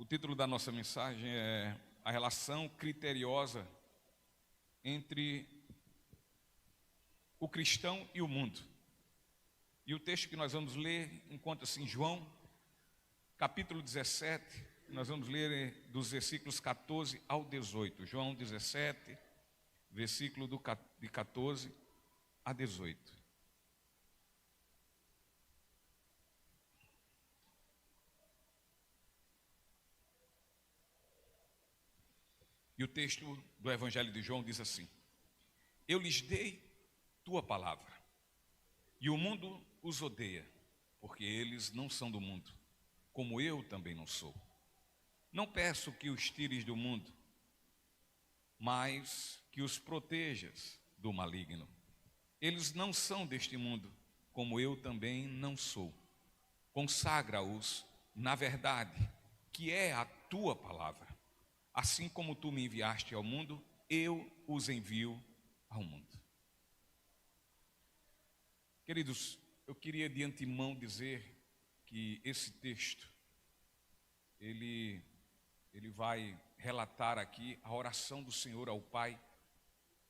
título da nossa mensagem é a relação criteriosa entre o cristão e o mundo. E o texto que nós vamos ler encontra-se em João, capítulo 17, nós vamos ler dos versículos 14 ao 18. João 17, versículo de 14 a 18. E o texto do Evangelho de João diz assim: Eu lhes dei tua palavra, e o mundo os odeia, porque eles não são do mundo, como eu também não sou. Não peço que os tires do mundo, mas que os protejas do maligno. Eles não são deste mundo, como eu também não sou. Consagra-os na verdade, que é a tua palavra. Assim como tu me enviaste ao mundo, eu os envio ao mundo. Queridos, eu queria de antemão dizer que esse texto, ele vai relatar aqui a oração do Senhor ao Pai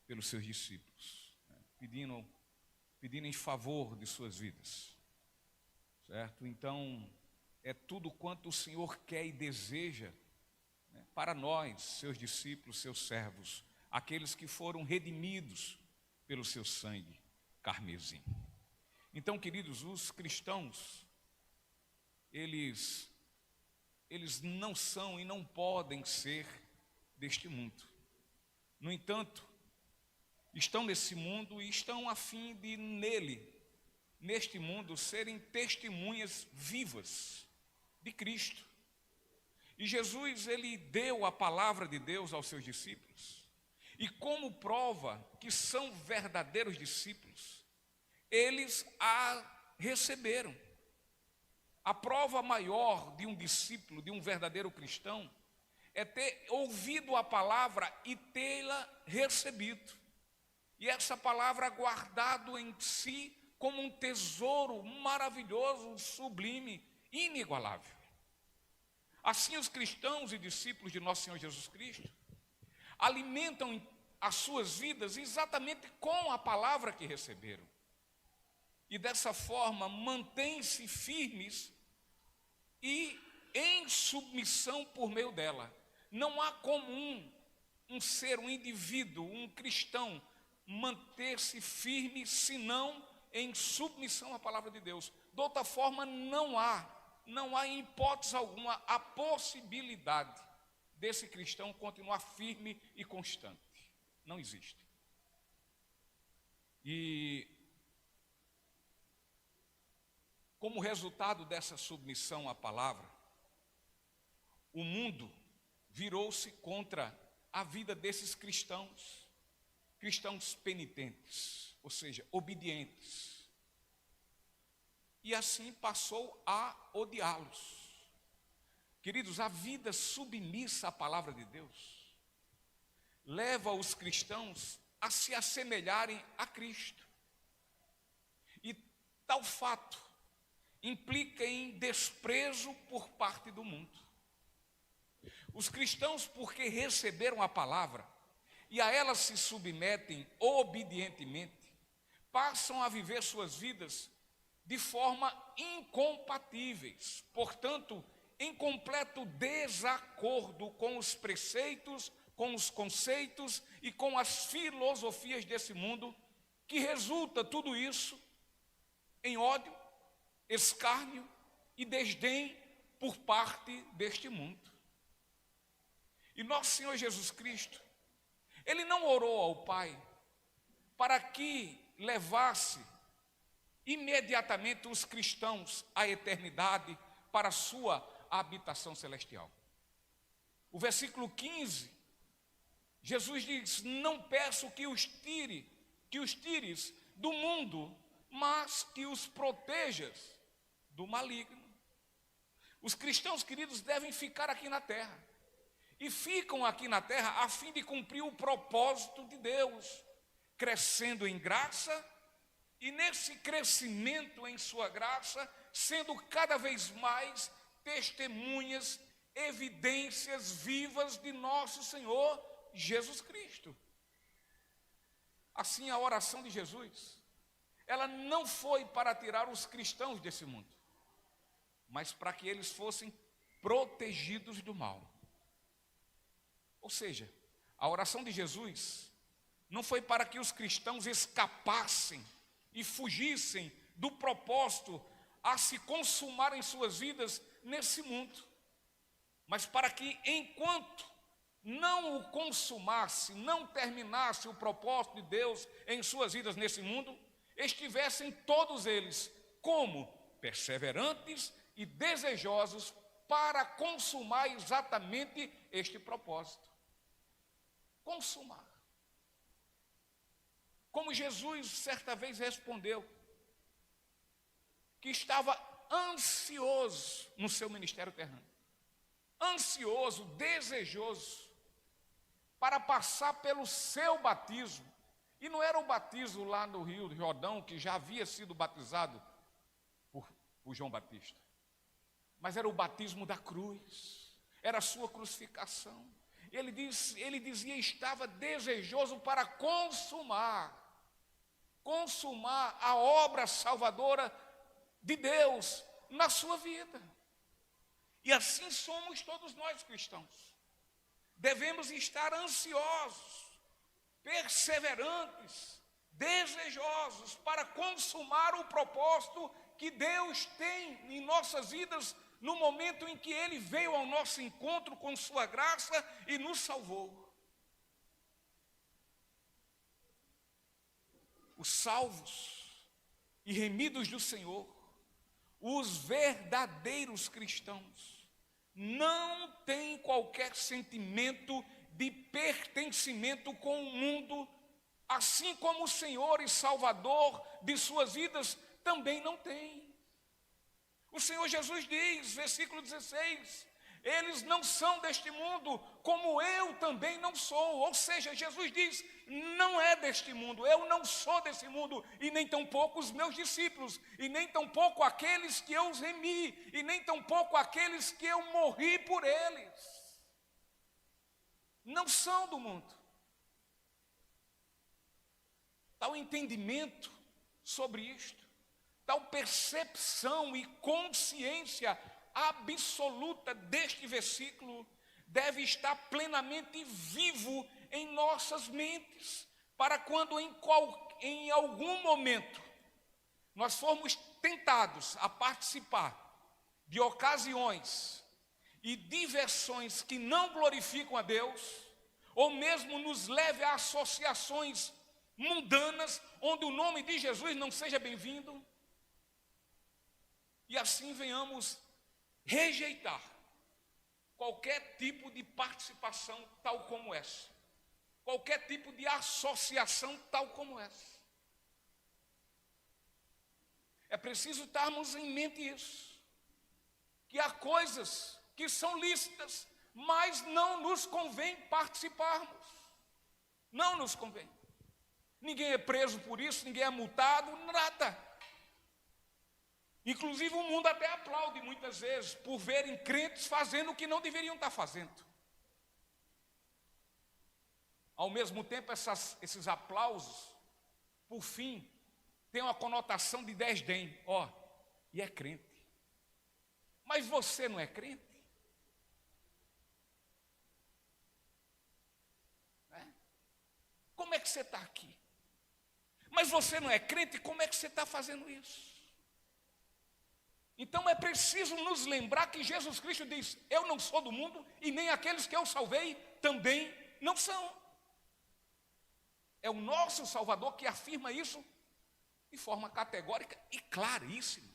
pelos seus discípulos, pedindo em favor de suas vidas, certo? Então, é tudo quanto o Senhor quer e deseja para nós, seus discípulos, seus servos, aqueles que foram redimidos pelo seu sangue carmesim. Então, queridos, os cristãos, eles não são e não podem ser deste mundo. No entanto, estão nesse mundo e estão a fim de neste mundo, serem testemunhas vivas de Cristo. E Jesus, ele deu a palavra de Deus aos seus discípulos. E como prova que são verdadeiros discípulos, eles a receberam. A prova maior de um discípulo, de um verdadeiro cristão, é ter ouvido a palavra e tê-la recebido. E essa palavra guardado em si como um tesouro maravilhoso, sublime, inigualável. Assim, os cristãos e discípulos de nosso Senhor Jesus Cristo alimentam as suas vidas exatamente com a palavra que receberam. E dessa forma, mantêm-se firmes e em submissão por meio dela. Não há como um ser, um indivíduo, um cristão, manter-se firme senão em submissão à palavra de Deus. De outra forma, não há em hipótese alguma a possibilidade desse cristão continuar firme e constante. Não existe. E como resultado dessa submissão à palavra, o mundo virou-se contra a vida desses cristãos penitentes, ou seja, obedientes. E assim passou a odiá-los. Queridos, a vida submissa à palavra de Deus leva os cristãos a se assemelharem a Cristo. E tal fato implica em desprezo por parte do mundo. Os cristãos, porque receberam a palavra e a ela se submetem obedientemente, passam a viver suas vidas de forma incompatíveis, portanto, em completo desacordo com os preceitos, com os conceitos e com as filosofias desse mundo, que resulta tudo isso em ódio, escárnio e desdém por parte deste mundo. E nosso Senhor Jesus Cristo, Ele não orou ao Pai para que levasse imediatamente os cristãos à eternidade para a sua habitação celestial. O versículo 15, Jesus diz: não peço que os tires do mundo, mas que os protejas do maligno. Os cristãos, queridos, devem ficar aqui na terra. E ficam aqui na terra a fim de cumprir o propósito de Deus, crescendo em graça, e nesse crescimento em sua graça, sendo cada vez mais testemunhas evidências vivas de nosso Senhor Jesus Cristo. Assim, a oração de Jesus, ela não foi para tirar os cristãos desse mundo, mas para que eles fossem protegidos do mal. Ou seja, a oração de Jesus não foi para que os cristãos escapassem e fugissem do propósito a se consumar em suas vidas nesse mundo, mas para que, enquanto não o consumasse, não terminasse o propósito de Deus em suas vidas nesse mundo, estivessem todos eles como perseverantes e desejosos para consumar exatamente este propósito. Consumar. Como Jesus certa vez respondeu, que estava ansioso no seu ministério terreno, ansioso, desejoso, para passar pelo seu batismo. E não era o batismo lá no Rio Jordão, que já havia sido batizado por João Batista, mas era o batismo da cruz, era a sua crucificação. Ele dizia, estava desejoso para consumar a obra salvadora de Deus na sua vida. E assim somos todos nós cristãos. Devemos estar ansiosos, perseverantes, desejosos para consumar o propósito que Deus tem em nossas vidas no momento em que Ele veio ao nosso encontro com sua graça e nos salvou. Os salvos e remidos do Senhor, os verdadeiros cristãos, não têm qualquer sentimento de pertencimento com o mundo, assim como o Senhor e Salvador de suas vidas também não tem. O Senhor Jesus diz, versículo 16, eles não são deste mundo, como eu também não sou. Ou seja, Jesus diz, não é deste mundo, eu não sou desse mundo, e nem tampouco os meus discípulos, e nem tampouco aqueles que eu os remi, e nem tampouco aqueles que eu morri por eles. Não são do mundo. Tal entendimento sobre isto, tal percepção e consciência absoluta deste versículo deve estar plenamente vivo em nossas mentes, para quando em algum momento nós formos tentados a participar de ocasiões e diversões que não glorificam a Deus, ou mesmo nos leve a associações mundanas, onde o nome de Jesus não seja bem-vindo, e assim venhamos rejeitar qualquer tipo de participação tal como essa, qualquer tipo de associação tal como essa. É preciso estarmos em mente isso, que há coisas que são lícitas, mas não nos convém participarmos, não nos convém. Ninguém é preso por isso, ninguém é multado, nada. Inclusive o mundo até aplaude muitas vezes por verem crentes fazendo o que não deveriam estar fazendo. Ao mesmo tempo, esses aplausos, por fim, têm uma conotação de desdém. E é crente. Mas você não é crente? Como é que você está aqui? Mas você não é crente, como é que você está fazendo isso? Então é preciso nos lembrar que Jesus Cristo diz, eu não sou do mundo e nem aqueles que eu salvei também não são. É o nosso Salvador que afirma isso de forma categórica e claríssima.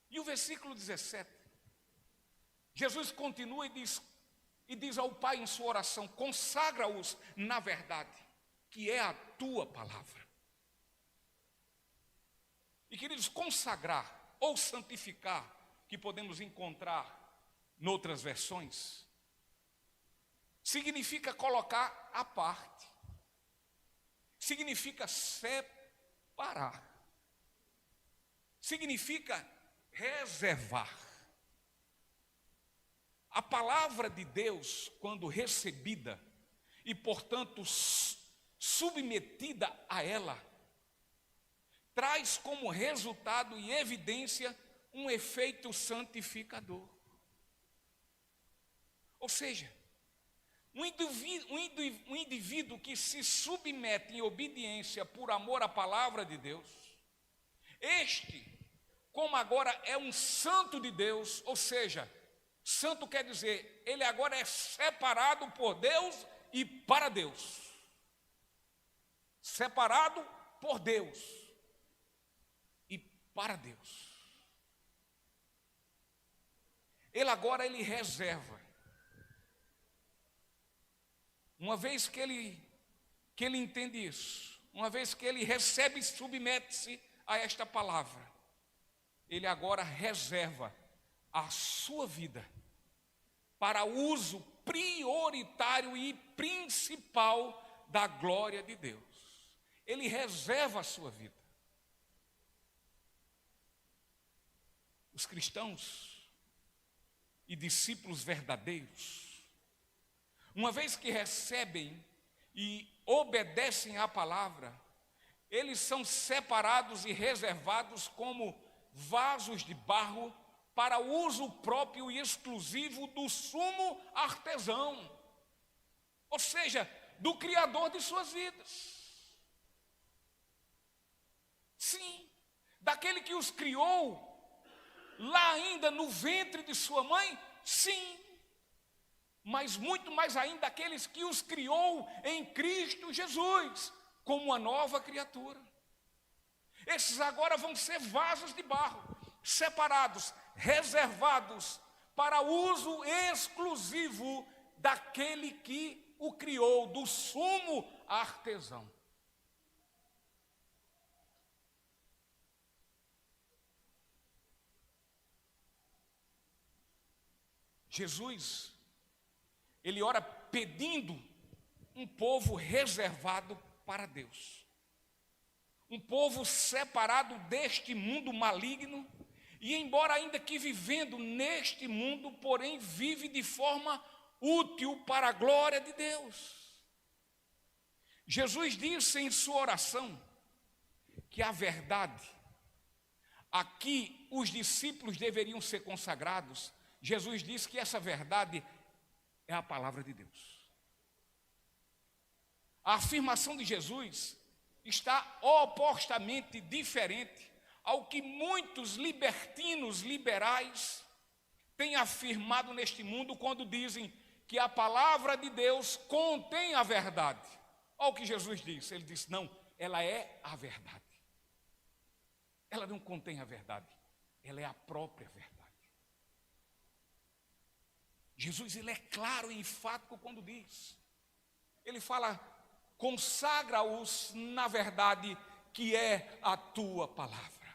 E o versículo 17, Jesus continua e diz ao Pai em sua oração, consagra-os na verdade, que é a tua palavra. E queridos, consagrar ou santificar, que podemos encontrar noutras versões, significa colocar à parte, significa separar, significa reservar, A palavra de Deus, quando recebida e, portanto, submetida a ela, traz como resultado e evidência um efeito santificador. Ou seja, um indivíduo que se submete em obediência por amor à palavra de Deus, este, como agora é um santo de Deus, ou seja, santo quer dizer, ele agora é separado por Deus e para Deus. Separado por Deus e para Deus. Ele reserva. Uma vez que ele entende isso, uma vez que ele recebe e submete-se a esta palavra, ele agora reserva a sua vida para o uso prioritário e principal da glória de Deus. Ele reserva a sua vida. Os cristãos e discípulos verdadeiros, uma vez que recebem e obedecem à palavra, eles são separados e reservados como vasos de barro para uso próprio e exclusivo do sumo artesão, ou seja, do Criador de suas vidas. Sim, daquele que os criou lá ainda no ventre de sua mãe, sim, mas muito mais ainda aqueles que os criou em Cristo Jesus, como uma nova criatura. Esses agora vão ser vasos de barro, separados, reservados para uso exclusivo daquele que o criou, do sumo artesão. Jesus, ele ora pedindo um povo reservado para Deus, um povo separado deste mundo maligno, e embora ainda que vivendo neste mundo, porém vive de forma útil para a glória de Deus. Jesus disse em sua oração que a verdade, aqui os discípulos deveriam ser consagrados. Jesus disse que essa verdade é a palavra de Deus. A afirmação de Jesus está opostamente diferente ao que muitos libertinos liberais têm afirmado neste mundo quando dizem que a palavra de Deus contém a verdade. Olha o que Jesus disse. Ele disse, não, ela é a verdade. Ela não contém a verdade, ela é a própria verdade. Jesus, ele é claro e enfático quando diz. Ele fala, consagra-os na verdade que é a tua palavra.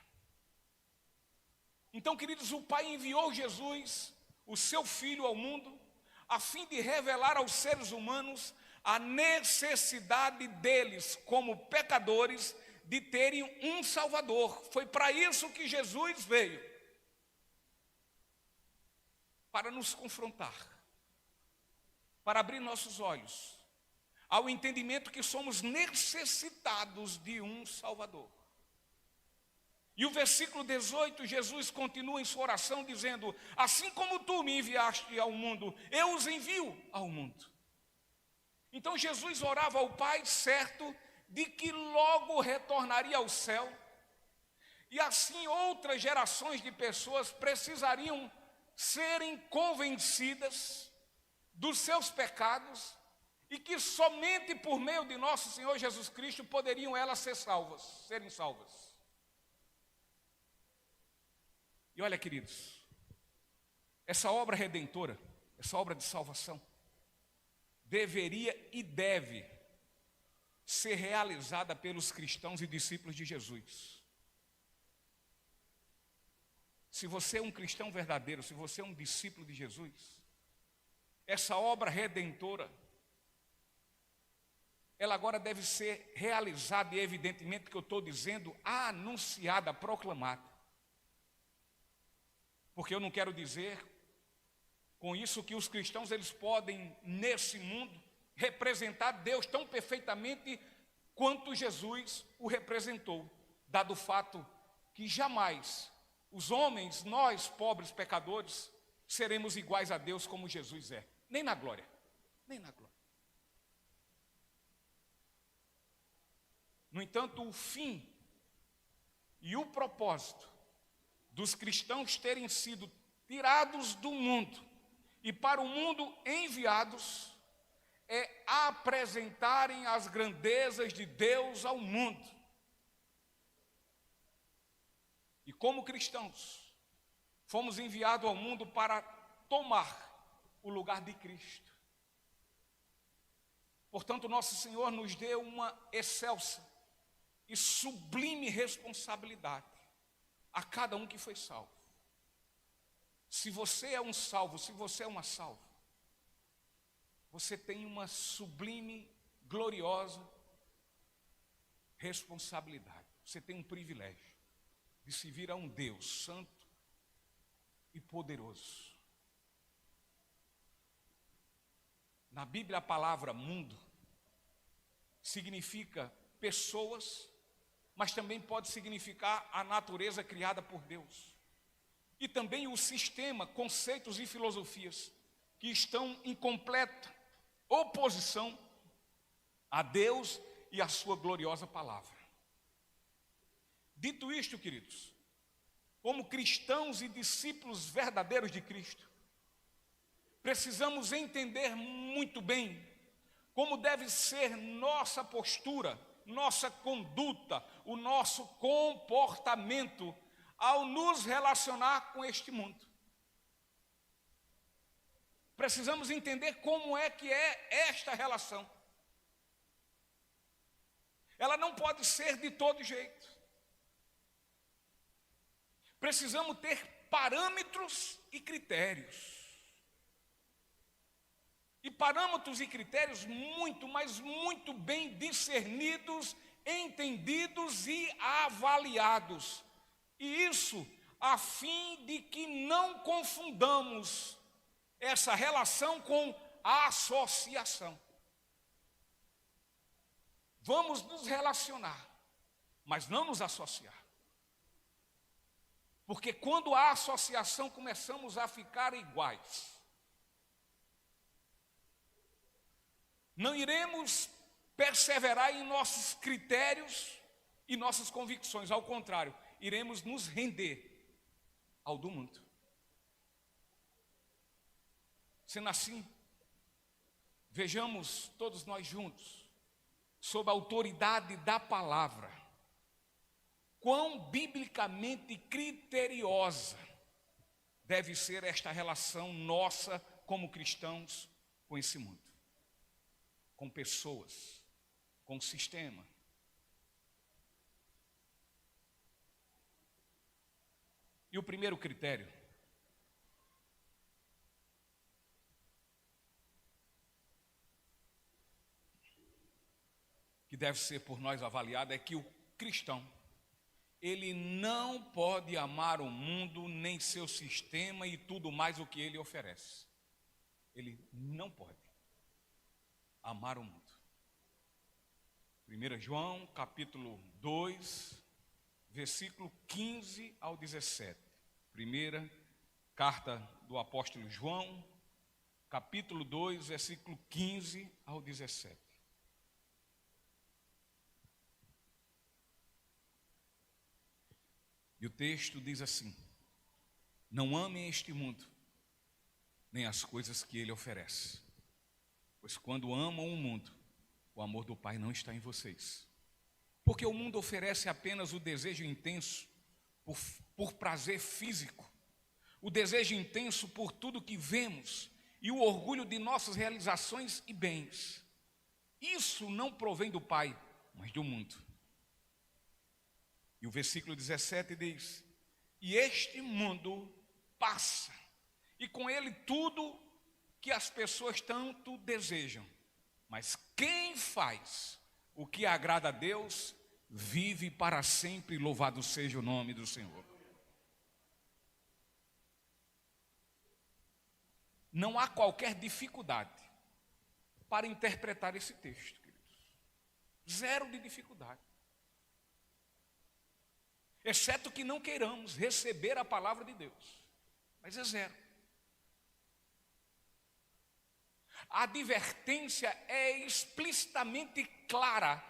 Então, queridos, o Pai enviou Jesus, o seu Filho, ao mundo, a fim de revelar aos seres humanos a necessidade deles, como pecadores, de terem um Salvador. Foi para isso que Jesus veio. Para nos confrontar, para abrir nossos olhos ao entendimento que somos necessitados de um Salvador. E o versículo 18, Jesus continua em sua oração dizendo, assim como tu me enviaste ao mundo, eu os envio ao mundo. Então Jesus orava ao Pai, certo de que logo retornaria ao céu, e assim outras gerações de pessoas precisariam serem convencidas dos seus pecados e que somente por meio de nosso Senhor Jesus Cristo poderiam elas serem salvas. E olha, queridos, essa obra redentora, essa obra de salvação, deveria e deve ser realizada pelos cristãos e discípulos de Jesus. Se você é um cristão verdadeiro, se você é um discípulo de Jesus, essa obra redentora, ela agora deve ser realizada, e evidentemente que eu estou dizendo, anunciada, proclamada. Porque eu não quero dizer, Com isso que os cristãos eles podem, nesse mundo, representar Deus tão perfeitamente quanto Jesus o representou, dado o fato que jamais os homens, nós, pobres pecadores, seremos iguais a Deus como Jesus é, nem na glória, nem na glória. No entanto, o fim e o propósito dos cristãos terem sido tirados do mundo e para o mundo enviados é apresentarem as grandezas de Deus ao mundo. E como cristãos, fomos enviados ao mundo para tomar o lugar de Cristo. Portanto, nosso Senhor nos deu uma excelsa e sublime responsabilidade a cada um que foi salvo. Se você é um salvo, se você é uma salva, você tem uma sublime, gloriosa responsabilidade. Você tem um privilégio de servir a um Deus santo e poderoso. Na Bíblia, a palavra mundo significa pessoas, mas também pode significar a natureza criada por Deus. E também o sistema, conceitos e filosofias que estão em completa oposição a Deus e a sua gloriosa palavra. Dito isto, queridos, como cristãos e discípulos verdadeiros de Cristo, precisamos entender muito bem como deve ser nossa postura, nossa conduta, o nosso comportamento ao nos relacionar com este mundo. Precisamos entender como é que é esta relação. Ela não pode ser de todo jeito. Precisamos ter parâmetros e critérios. E parâmetros e critérios muito, mas muito bem discernidos, entendidos e avaliados. E isso a fim de que não confundamos essa relação com associação. Vamos nos relacionar, mas não nos associar. Porque quando há associação, começamos a ficar iguais. Não iremos perseverar em nossos critérios e nossas convicções, ao contrário, iremos nos render ao do mundo. Sendo assim, vejamos todos nós juntos, sob a autoridade da palavra, quão biblicamente criteriosa deve ser esta relação nossa como cristãos com esse mundo, com pessoas, com o sistema. E o primeiro critério que deve ser por nós avaliado é que o cristão, ele não pode amar o mundo, nem seu sistema e tudo mais o que ele oferece. Ele não pode amar o mundo. 1 João, capítulo 2, versículo 15 ao 17. Primeira carta do apóstolo João, capítulo 2, versículo 15 ao 17. E o texto diz assim: não amem este mundo, nem as coisas que ele oferece. Pois quando amam o mundo, o amor do Pai não está em vocês. Porque o mundo oferece apenas o desejo intenso por prazer físico, o desejo intenso por tudo que vemos e o orgulho de nossas realizações e bens. Isso não provém do Pai, mas do mundo. E o versículo 17 diz: e este mundo passa, e com ele tudo que as pessoas tanto desejam. Mas quem faz o que agrada a Deus, vive para sempre, louvado seja o nome do Senhor. não há qualquer dificuldade para interpretar esse texto, queridos. Zero de dificuldade. Exceto que não queiramos receber a palavra de Deus. Mas é zero. A advertência é explicitamente clara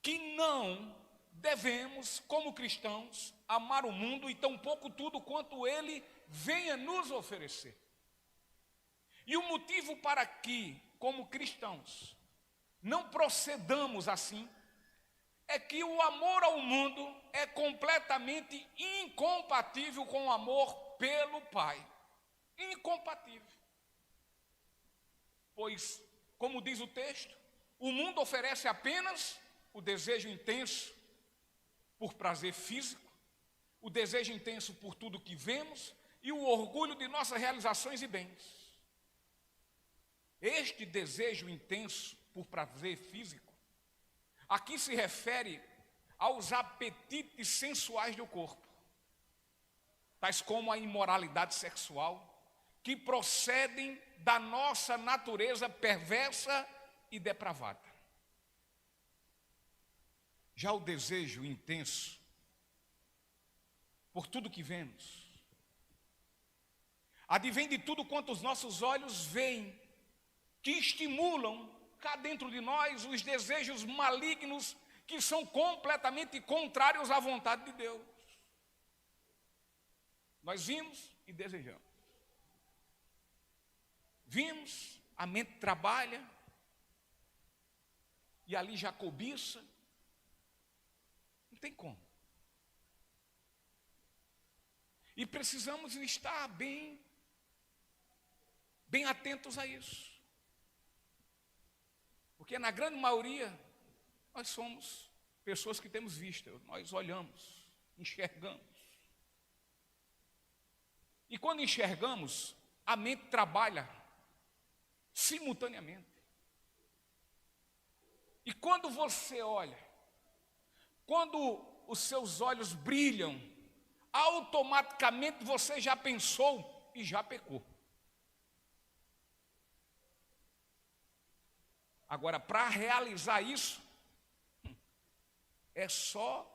que não devemos, como cristãos, amar o mundo e tampouco tudo quanto ele venha nos oferecer. E o motivo para que, como cristãos, não procedamos assim, é que o amor ao mundo é completamente incompatível com o amor pelo Pai. Incompatível. Pois, como diz o texto, o mundo oferece apenas o desejo intenso por prazer físico, o desejo intenso por tudo que vemos e o orgulho de nossas realizações e bens. Este desejo intenso por prazer físico, aqui se refere aos apetites sensuais do corpo, tais como a imoralidade sexual, que procedem da nossa natureza perversa e depravada. Já o desejo intenso por tudo que vemos, advém de tudo quanto os nossos olhos veem, que estimulam cá dentro de nós os desejos malignos que são completamente contrários à vontade de Deus. Nós vimos e desejamos. Vimos, a mente trabalha, e ali já cobiça. Não tem como. E precisamos estar bem atentos a isso. Porque na grande maioria, nós somos pessoas que temos vista, nós olhamos, enxergamos. E quando enxergamos, a mente trabalha simultaneamente. E quando você olha, quando os seus olhos brilham, automaticamente você já pensou e já pecou. Agora, para realizar isso, é só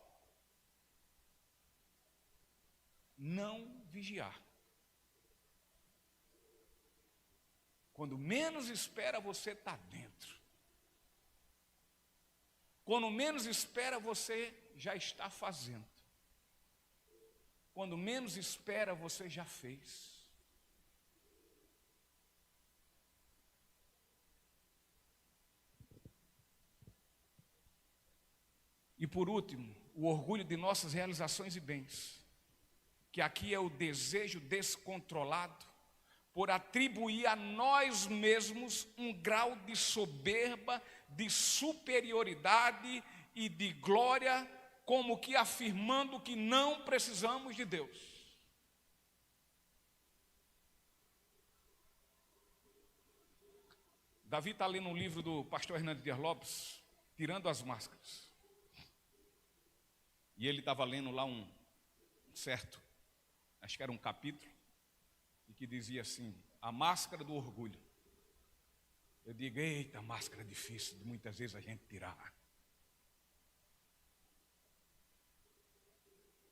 não vigiar. Quando menos espera, você está dentro. Quando menos espera, você já está fazendo. Quando menos espera, você já fez. E por último, o orgulho de nossas realizações e bens, que aqui é o desejo descontrolado por atribuir a nós mesmos um grau de soberba, de superioridade e de glória, como que afirmando que não precisamos de Deus. Davi está lendo um livro do pastor Hernandes Dias Lopes, Tirando as Máscaras. E ele estava lendo lá um certo, acho que era um capítulo, e que dizia assim, a máscara do orgulho. Eu digo, eita, máscara difícil de muitas vezes a gente tirar.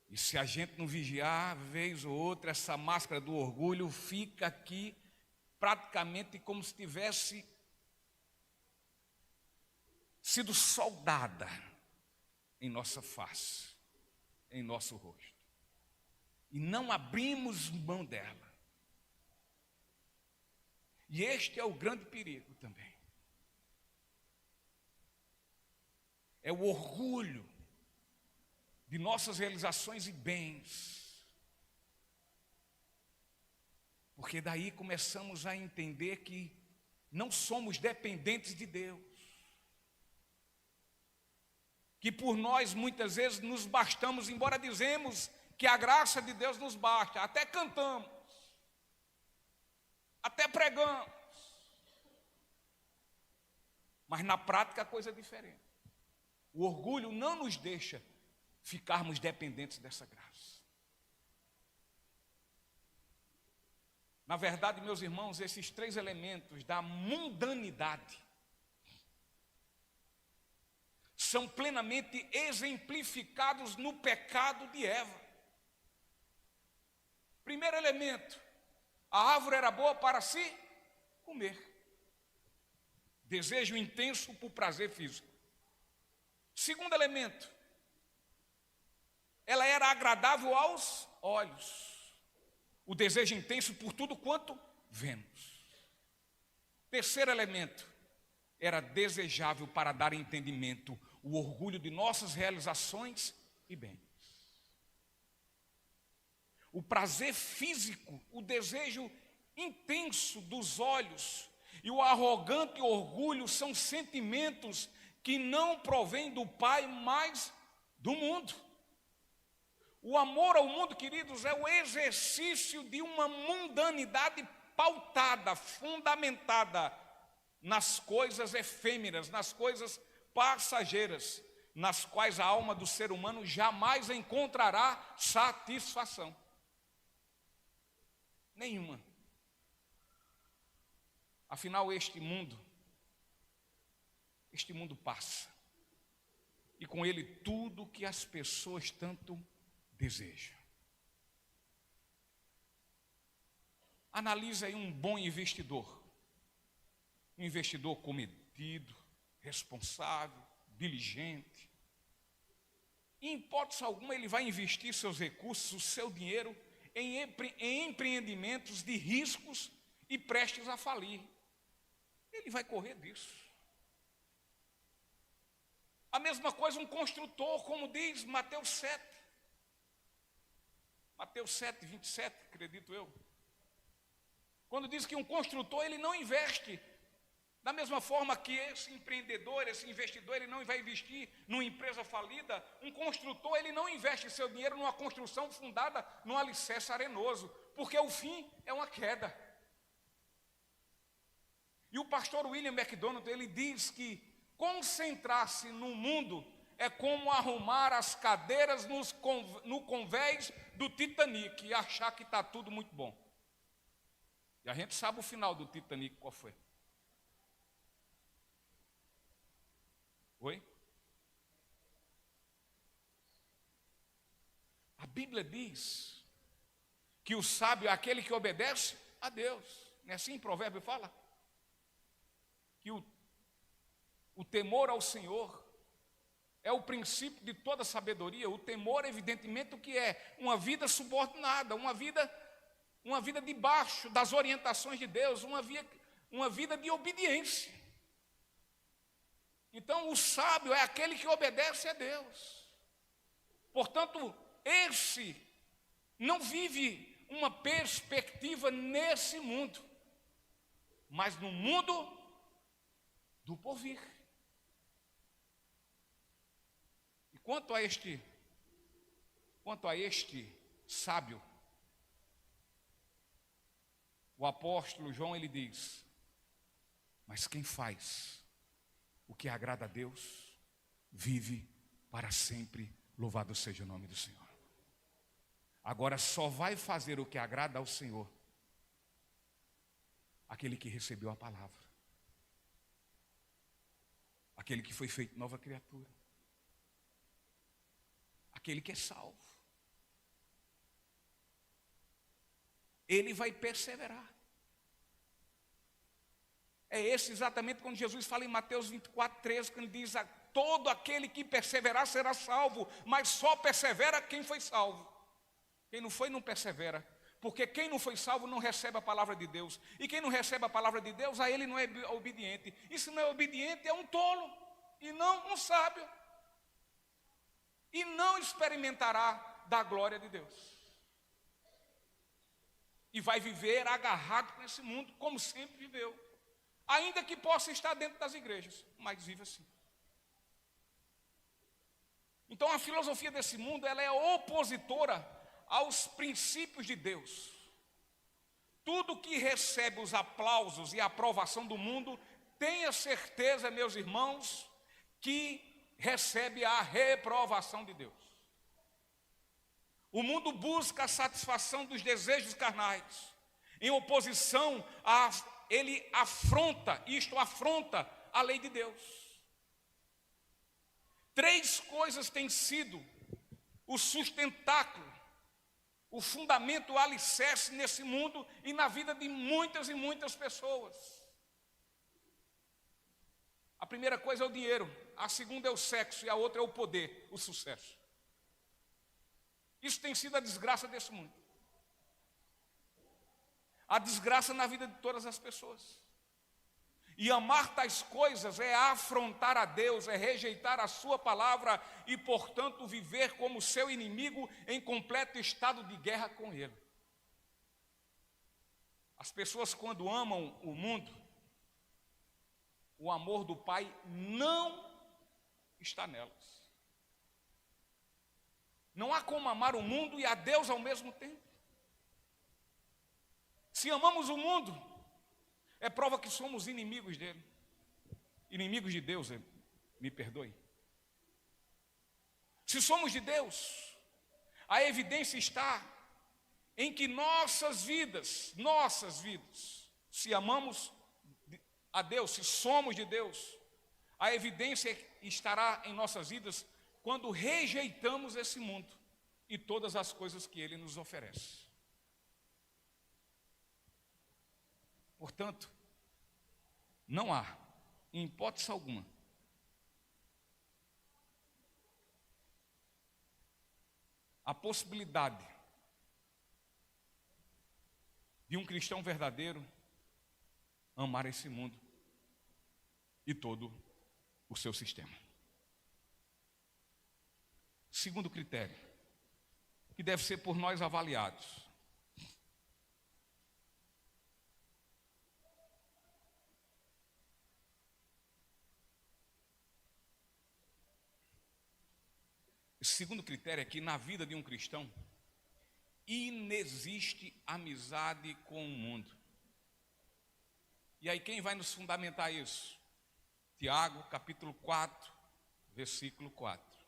E se a gente não vigiar, vez ou outra, essa máscara do orgulho fica aqui praticamente como se tivesse sido soldada em nossa face, em nosso rosto. E não abrimos mão dela. E este é o grande perigo também. É o orgulho de nossas realizações e bens. Porque daí começamos a entender que não somos dependentes de Deus. Que por nós muitas vezes nos bastamos, embora dizemos que a graça de Deus nos basta, até cantamos, até pregamos, mas na prática a coisa é diferente. O orgulho não nos deixa ficarmos dependentes dessa graça. Na verdade, meus irmãos, esses três elementos da mundanidade são plenamente exemplificados no pecado de Eva. Primeiro elemento, a árvore era boa para se comer. Desejo intenso por prazer físico. Segundo elemento, ela era agradável aos olhos. O desejo intenso por tudo quanto vemos. Terceiro elemento, era desejável para dar entendimento, o orgulho de nossas realizações e bens. O prazer físico, o desejo intenso dos olhos e o arrogante orgulho são sentimentos que não provêm do Pai, mas do mundo. O amor ao mundo, queridos, é o exercício de uma mundanidade pautada, fundamentada nas coisas efêmeras, nas coisas passageiras, nas quais a alma do ser humano jamais encontrará satisfação. Nenhuma. Afinal, este mundo passa. E com ele tudo que as pessoas tanto desejam. Analise aí um bom investidor. Um investidor comedido, responsável, diligente. Em hipótese alguma ele vai investir seus recursos, o seu dinheiro em empreendimentos de riscos e prestes a falir. Ele vai correr disso. A mesma coisa um construtor, como diz Mateus 7. Mateus 7, 27, acredito eu. Quando diz que um construtor, ele não investe. Da mesma forma que esse empreendedor, esse investidor, ele não vai investir numa empresa falida, um construtor, ele não investe seu dinheiro numa construção fundada num alicerce arenoso, porque o fim é uma queda. E o pastor William MacDonald, ele diz que concentrar-se no mundo é como arrumar as cadeiras no convés do Titanic e achar que está tudo muito bom. E a gente sabe o final do Titanic qual foi. Oi? A Bíblia diz que o sábio é aquele que obedece a Deus. Não é assim o provérbio fala? Que o temor ao Senhor é o princípio de toda sabedoria. O temor, evidentemente, o que é? Uma vida subordinada, uma vida debaixo das orientações de Deus, uma vida de obediência. Então, o sábio é aquele que obedece a Deus. Portanto, esse não vive uma perspectiva nesse mundo, mas no mundo do porvir. E quanto a este sábio, o apóstolo João, ele diz: mas quem faz o que agrada a Deus, vive para sempre, louvado seja o nome do Senhor. Agora só vai fazer o que agrada ao Senhor aquele que recebeu a palavra, aquele que foi feito nova criatura, aquele que é salvo. Ele vai perseverar. É esse exatamente quando Jesus fala em Mateus 24, 13, quando diz: todo aquele que perseverar será salvo, mas só persevera quem foi salvo. Quem não foi, não persevera. Porque quem não foi salvo não recebe a palavra de Deus. E quem não recebe a palavra de Deus, a ele não é obediente. E se não é obediente, é um tolo, e não um sábio. E não experimentará da glória de Deus. E vai viver agarrado com esse mundo, como sempre viveu. Ainda que possa estar dentro das igrejas, mas vive assim. Então a filosofia desse mundo, ela é opositora aos princípios de Deus. Tudo que recebe os aplausos e a aprovação do mundo, tenha certeza, meus irmãos, que recebe a reprovação de Deus. O mundo busca a satisfação dos desejos carnais, Em oposição, ele afronta a lei de Deus. 3 coisas têm sido o sustentáculo, o fundamento, o alicerce nesse mundo e na vida de muitas e muitas pessoas. A primeira coisa é o dinheiro, a segunda é o sexo e a outra é o poder, o sucesso. Isso tem sido a desgraça desse mundo. A desgraça na vida de todas as pessoas. E amar tais coisas é afrontar a Deus, é rejeitar a sua palavra e, portanto, viver como seu inimigo em completo estado de guerra com ele. As pessoas, quando amam o mundo, o amor do Pai não está nelas. Não há como amar o mundo e a Deus ao mesmo tempo. Se amamos o mundo, é prova que somos inimigos dele. Inimigos de Deus, me perdoe. Se somos de Deus, a evidência está em que nossas vidas, se amamos a Deus, se somos de Deus, a evidência estará em nossas vidas quando rejeitamos esse mundo e todas as coisas que ele nos oferece. Portanto, não há, em hipótese alguma, a possibilidade de um cristão verdadeiro amar esse mundo e todo o seu sistema. Segundo critério, que deve ser por nós avaliados. O segundo critério é que na vida de um cristão inexiste amizade com o mundo. E aí quem vai nos fundamentar isso? Tiago, capítulo 4, versículo 4.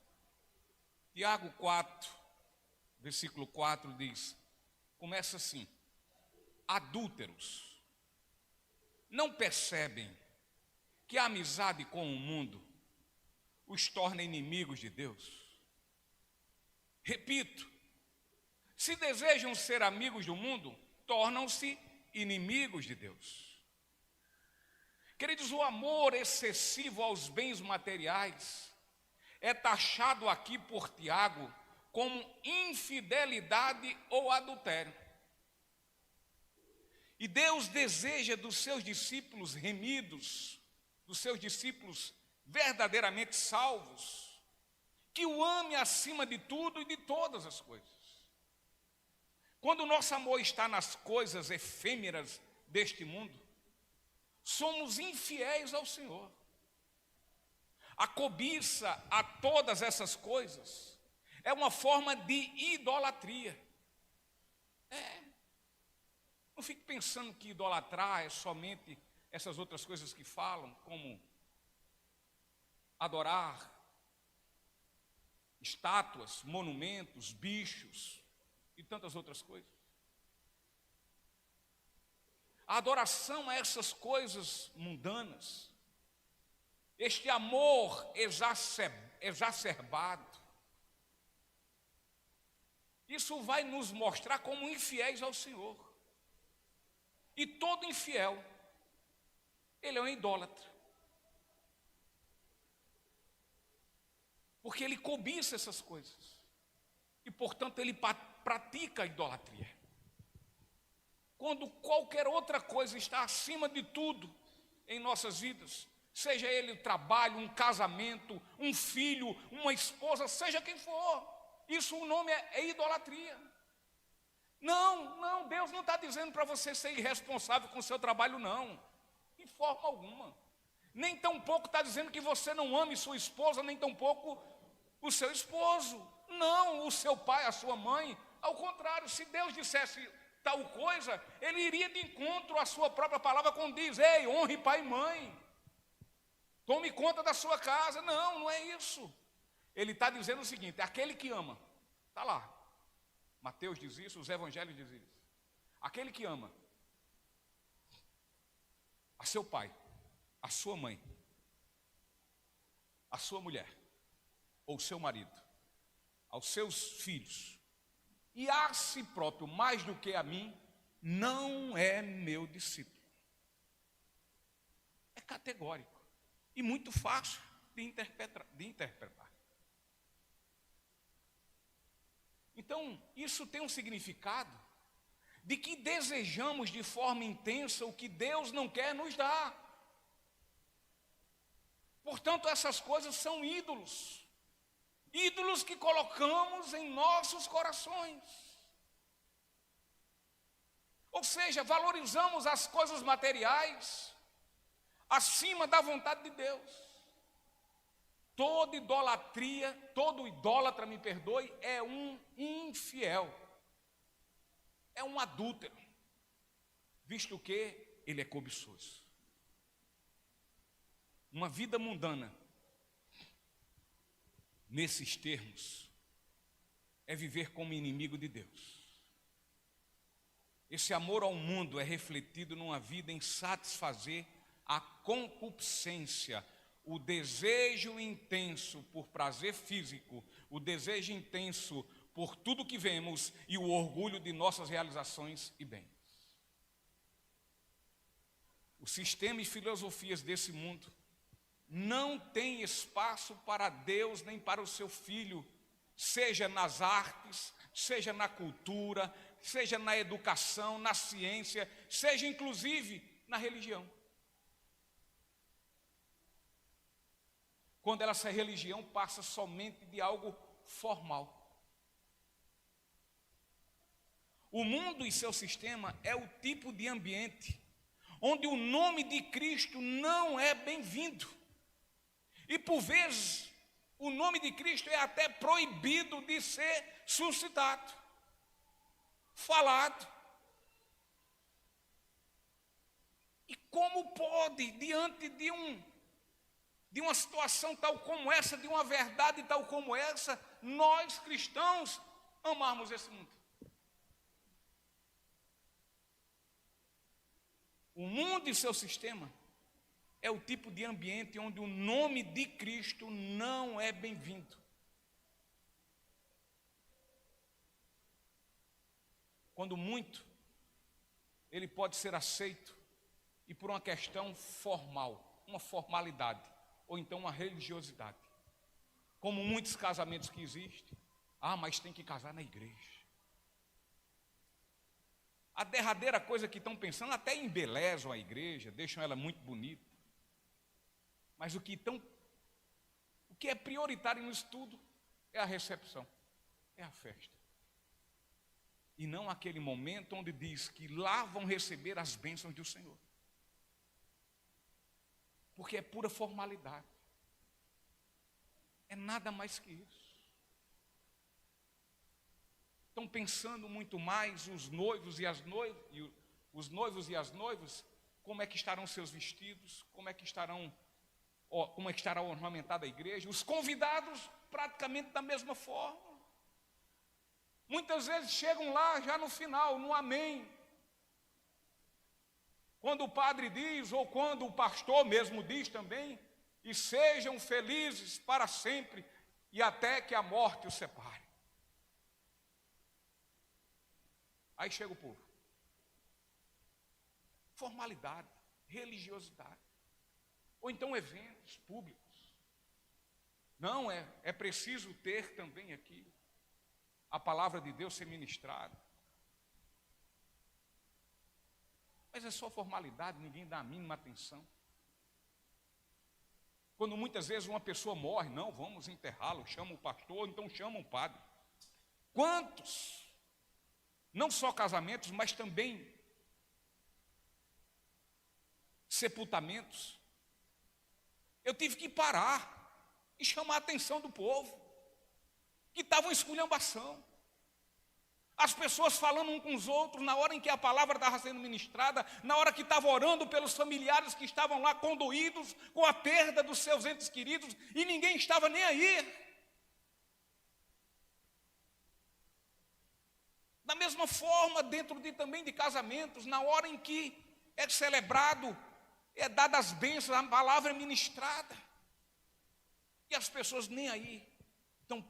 Tiago 4, versículo 4 diz, começa assim: adúlteros, não percebem que a amizade com o mundo os torna inimigos de Deus? Repito, se desejam ser amigos do mundo, tornam-se inimigos de Deus. Queridos, o amor excessivo aos bens materiais é taxado aqui por Tiago como infidelidade ou adultério. E Deus deseja dos seus discípulos remidos, dos seus discípulos verdadeiramente salvos, que o ame acima de tudo e de todas as coisas. Quando o nosso amor está nas coisas efêmeras deste mundo, somos infiéis ao Senhor. A cobiça a todas essas coisas é uma forma de idolatria. Não fique pensando que idolatrar é somente essas outras coisas que falam, como adorar estátuas, monumentos, bichos e tantas outras coisas. A adoração a essas coisas mundanas, este amor exacerbado, isso vai nos mostrar como infiéis ao Senhor. E todo infiel, ele é um idólatra. Porque ele cobiça essas coisas. E, portanto, ele pratica a idolatria. Quando qualquer outra coisa está acima de tudo em nossas vidas, seja ele o trabalho, um casamento, um filho, uma esposa, seja quem for, isso o nome é idolatria. Não, Deus não está dizendo para você ser irresponsável com o seu trabalho, não, de forma alguma. Nem tampouco está dizendo que você não ame sua esposa, nem tampouco o seu esposo. Não, o seu pai, a sua mãe. Ao contrário, se Deus dissesse tal coisa, ele iria de encontro à sua própria palavra quando diz: ei, honre pai e mãe, tome conta da sua casa. Não é isso. Ele está dizendo o seguinte: aquele que ama, está lá, Mateus diz isso, os evangelhos dizem isso, aquele que ama, a seu pai, a sua mãe, a sua mulher, ou seu marido, aos seus filhos, e a si próprio mais do que a mim, não é meu discípulo. É categórico e muito fácil de interpretar. Então, isso tem um significado de que desejamos de forma intensa o que Deus não quer nos dar. Portanto, essas coisas são ídolos. Ídolos que colocamos em nossos corações. Ou seja, valorizamos as coisas materiais acima da vontade de Deus. Toda idolatria, todo idólatra, me perdoe, é um infiel. É um adúltero, visto que ele é cobiçoso. Uma vida mundana, nesses termos, é viver como inimigo de Deus. Esse amor ao mundo é refletido numa vida em satisfazer a concupiscência, o desejo intenso por prazer físico, o desejo intenso por tudo que vemos e o orgulho de nossas realizações e bens. O sistema e filosofias desse mundo não tem espaço para Deus nem para o seu Filho, seja nas artes, seja na cultura, seja na educação, na ciência, seja inclusive na religião. Quando essa religião passa somente de algo formal. O mundo e seu sistema é o tipo de ambiente onde o nome de Cristo não é bem-vindo. E por vezes, o nome de Cristo é até proibido de ser suscitado, falado. E como pode, diante de uma situação tal como essa, de uma verdade tal como essa, nós cristãos amarmos esse mundo? O mundo e seu sistema é o tipo de ambiente onde o nome de Cristo não é bem-vindo. Quando muito, ele pode ser aceito e por uma questão formal, uma formalidade, ou então uma religiosidade. Como muitos casamentos que existem, mas tem que casar na igreja. A derradeira coisa que estão pensando, até embelezam a igreja, deixam ela muito bonita. Mas o que é prioritário nisso tudo é a recepção, é a festa. E não aquele momento onde diz que lá vão receber as bênçãos do Senhor. Porque é pura formalidade. É nada mais que isso. Estão pensando muito mais os noivos e as noivas, como é que estarão seus vestidos, como é que estará ornamentada a igreja, os convidados praticamente da mesma forma. Muitas vezes chegam lá já no final, no amém. Quando o padre diz, ou quando o pastor mesmo diz também, e sejam felizes para sempre, e até que a morte os separe. Aí chega o povo. Formalidade, religiosidade. Ou então eventos públicos. Não, é preciso ter também aqui a palavra de Deus ser ministrada. Mas é só formalidade, ninguém dá a mínima atenção. Quando muitas vezes uma pessoa morre, não, vamos enterrá-lo, chama o pastor, então chama o padre. Quantos? Não só casamentos, mas também sepultamentos. Eu tive que parar e chamar a atenção do povo, que estavam em esculhambação. As pessoas falando uns com os outros, na hora em que a palavra estava sendo ministrada, na hora que estavam orando pelos familiares que estavam lá condoídos com a perda dos seus entes queridos, e ninguém estava nem aí. Da mesma forma, dentro também de casamentos, na hora em que é celebrado é dada as bênçãos, a palavra é ministrada. E as pessoas nem aí. Então,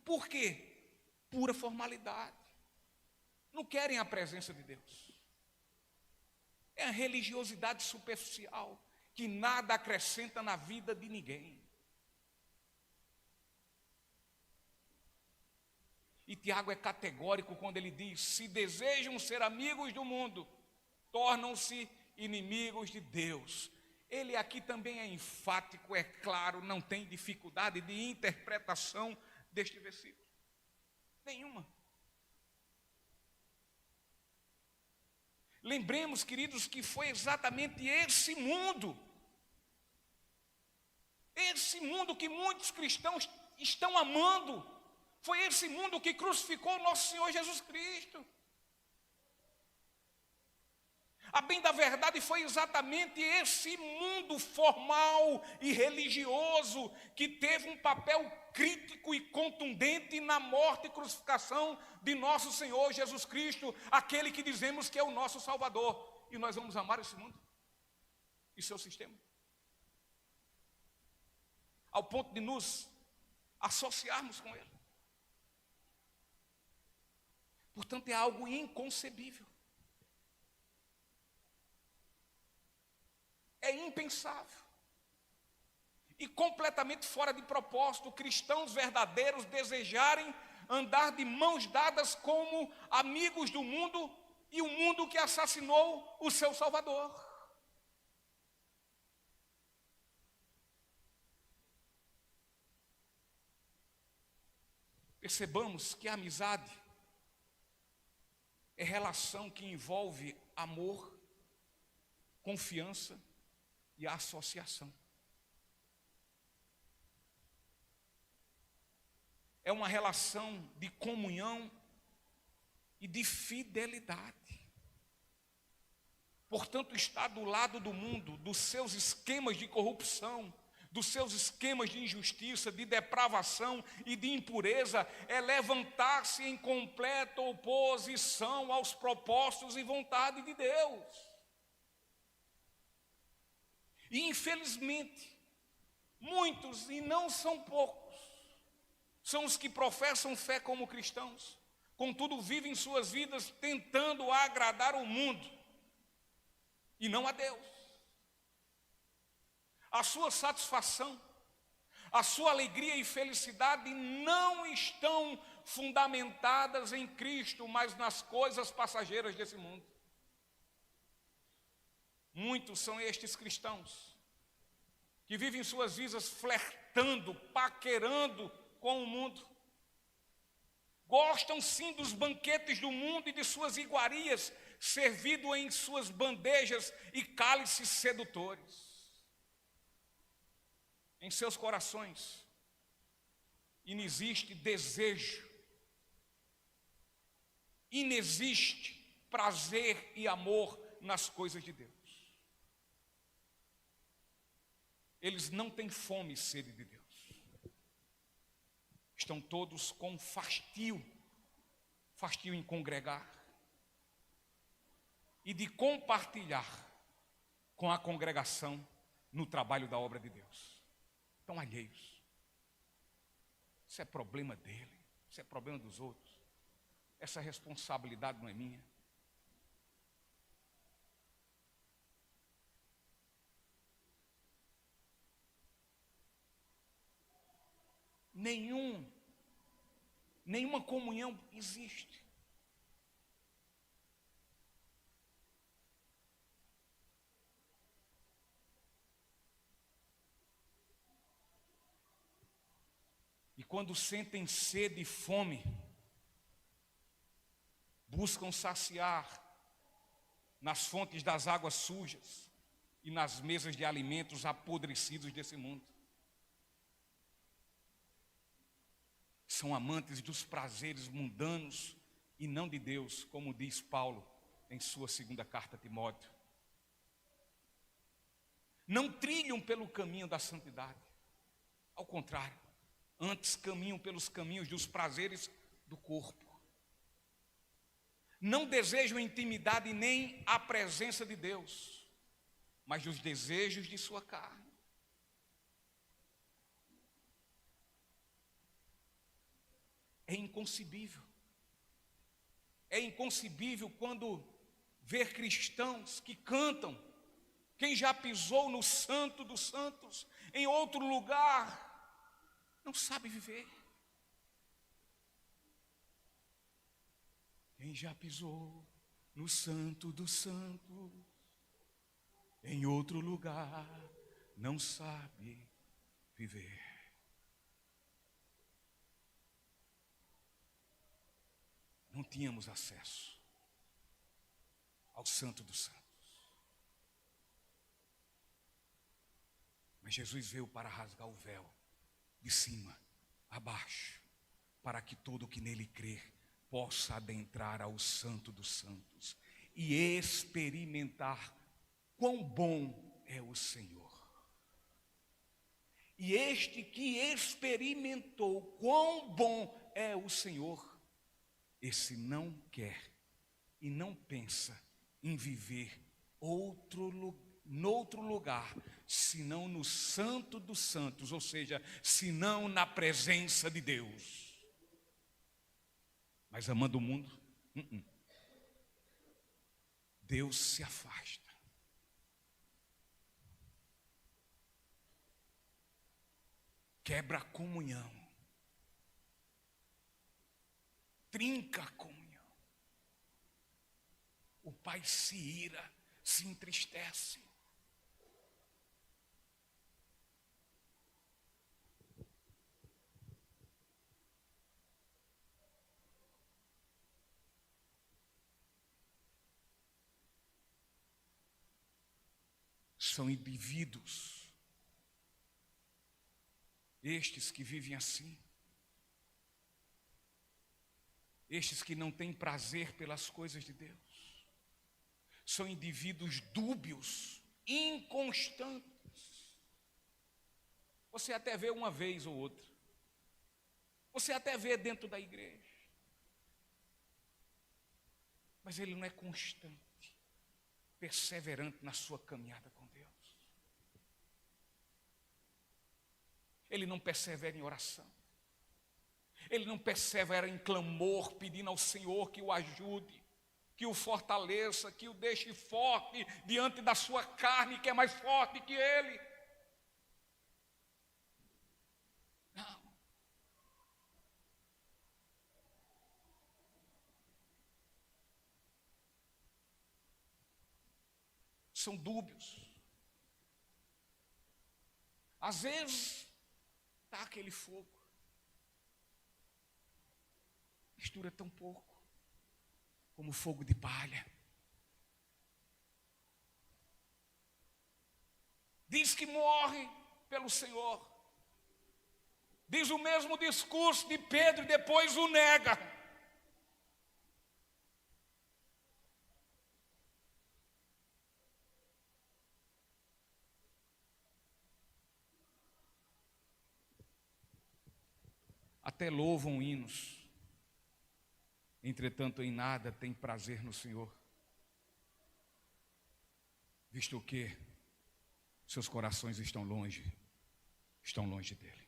por quê? Pura formalidade. Não querem a presença de Deus. É a religiosidade superficial, que nada acrescenta na vida de ninguém. E Tiago é categórico quando ele diz: se desejam ser amigos do mundo, tornam-se inimigos de Deus. Ele aqui também é enfático, é claro, não tem dificuldade de interpretação deste versículo. Nenhuma. Lembremos, queridos, que foi exatamente esse mundo que muitos cristãos estão amando, foi esse mundo que crucificou o nosso Senhor Jesus Cristo. A bem da verdade, foi exatamente esse mundo formal e religioso que teve um papel crítico e contundente na morte e crucificação de nosso Senhor Jesus Cristo, aquele que dizemos que é o nosso Salvador. E nós vamos amar esse mundo e seu sistema, ao ponto de nos associarmos com ele. Portanto, é algo inconcebível. É impensável e completamente fora de propósito cristãos verdadeiros desejarem andar de mãos dadas como amigos do mundo e o mundo que assassinou o seu Salvador. Percebamos que a amizade é relação que envolve amor, confiança e a associação. É uma relação de comunhão e de fidelidade. Portanto, estar do lado do mundo, dos seus esquemas de corrupção, dos seus esquemas de injustiça, de depravação e de impureza, é levantar-se em completa oposição aos propósitos e vontade de Deus. E infelizmente, muitos, e não são poucos, são os que professam fé como cristãos, contudo vivem suas vidas tentando agradar o mundo e não a Deus. A sua satisfação, a sua alegria e felicidade não estão fundamentadas em Cristo, mas nas coisas passageiras desse mundo. Muitos são estes cristãos que vivem suas vidas flertando, paquerando com o mundo. Gostam sim dos banquetes do mundo e de suas iguarias, servido em suas bandejas e cálices sedutores. Em seus corações inexiste desejo, inexiste prazer e amor nas coisas de Deus. Eles não têm fome e sede de Deus. Estão todos com fastio em congregar e de compartilhar com a congregação no trabalho da obra de Deus. Estão alheios. Isso é problema dele, isso é problema dos outros. Essa responsabilidade não é minha. Nenhuma comunhão existe. E quando sentem sede e fome, buscam saciar nas fontes das águas sujas e nas mesas de alimentos apodrecidos desse mundo. São amantes dos prazeres mundanos e não de Deus, como diz Paulo em sua segunda carta a Timóteo. Não trilham pelo caminho da santidade. Ao contrário, antes caminham pelos caminhos dos prazeres do corpo. Não desejam intimidade nem a presença de Deus. mas dos desejos de sua carne. É inconcebível. É inconcebível quando ver cristãos que cantam. Quem já pisou no Santo dos Santos, em outro lugar, não sabe viver. Quem já pisou no Santo dos Santos, em outro lugar, não sabe viver. Não tínhamos acesso ao Santo dos Santos. Mas Jesus veio para rasgar o véu de cima a baixo, para que todo que nele crer possa adentrar ao Santo dos Santos e experimentar quão bom é o Senhor. E este que experimentou quão bom é o Senhor, esse não quer e não pensa em viver noutro lugar, senão no Santo dos Santos, ou seja, senão na presença de Deus. Mas amando o mundo, Deus se afasta. Quebra a comunhão. Trinca a comunhão. O Pai se ira, se entristece. São indivíduos, estes que vivem assim, estes que não têm prazer pelas coisas de Deus, são indivíduos dúbios, inconstantes. Você até vê uma vez ou outra, você até vê dentro da igreja, mas ele não é constante, perseverante na sua caminhada com Deus. Ele não persevera em oração. Ele não persevera em clamor, pedindo ao Senhor que o ajude, que o fortaleça, que o deixe forte diante da sua carne, que é mais forte que ele. Não. São dúbios. Às vezes, está aquele fogo. Mistura tão pouco, como fogo de palha. Diz que morre pelo Senhor. Diz o mesmo discurso de Pedro e depois o nega. Até louvam hinos, entretanto em nada tem prazer no Senhor, visto que seus corações estão longe dele.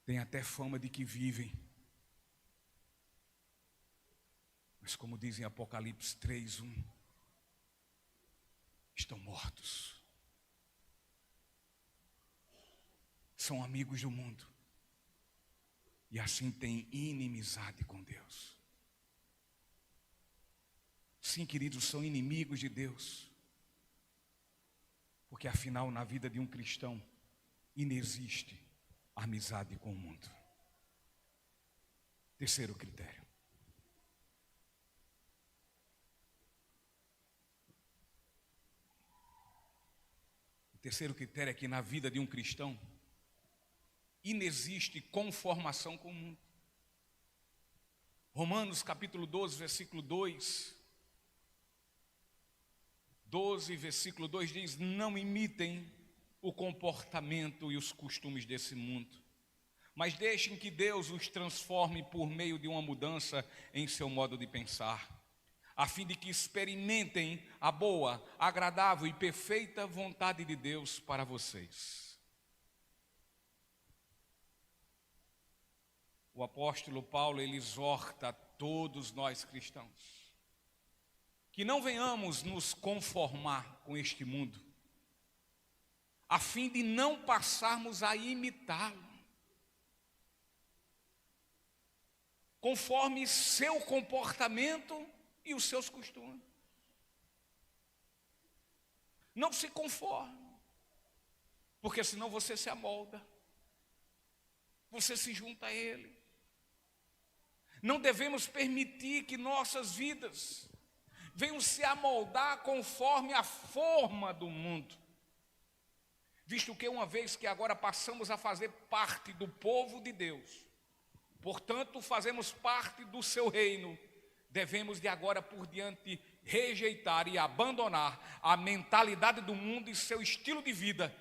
Tem até fama de que vivem, mas como diz em Apocalipse 3:1, estão mortos. São amigos do mundo. E assim têm inimizade com Deus. Sim, queridos, são inimigos de Deus. Porque afinal, na vida de um cristão, inexiste amizade com o mundo. Terceiro critério. O terceiro critério é que na vida de um cristão, inexiste conformação com o mundo. Romanos capítulo 12, versículo 2. 12, versículo 2 diz: não imitem o comportamento e os costumes desse mundo, mas deixem que Deus os transforme por meio de uma mudança em seu modo de pensar, a fim de que experimentem a boa, agradável e perfeita vontade de Deus para vocês. O apóstolo Paulo, ele exorta a todos nós cristãos que não venhamos nos conformar com este mundo, a fim de não passarmos a imitá-lo, conforme seu comportamento e os seus costumes. Não se conforme, porque senão você se amolda, você se junta a ele. Não devemos permitir que nossas vidas venham se amoldar conforme a forma do mundo, visto que uma vez que agora passamos a fazer parte do povo de Deus, portanto fazemos parte do seu reino, devemos de agora por diante rejeitar e abandonar a mentalidade do mundo e seu estilo de vida,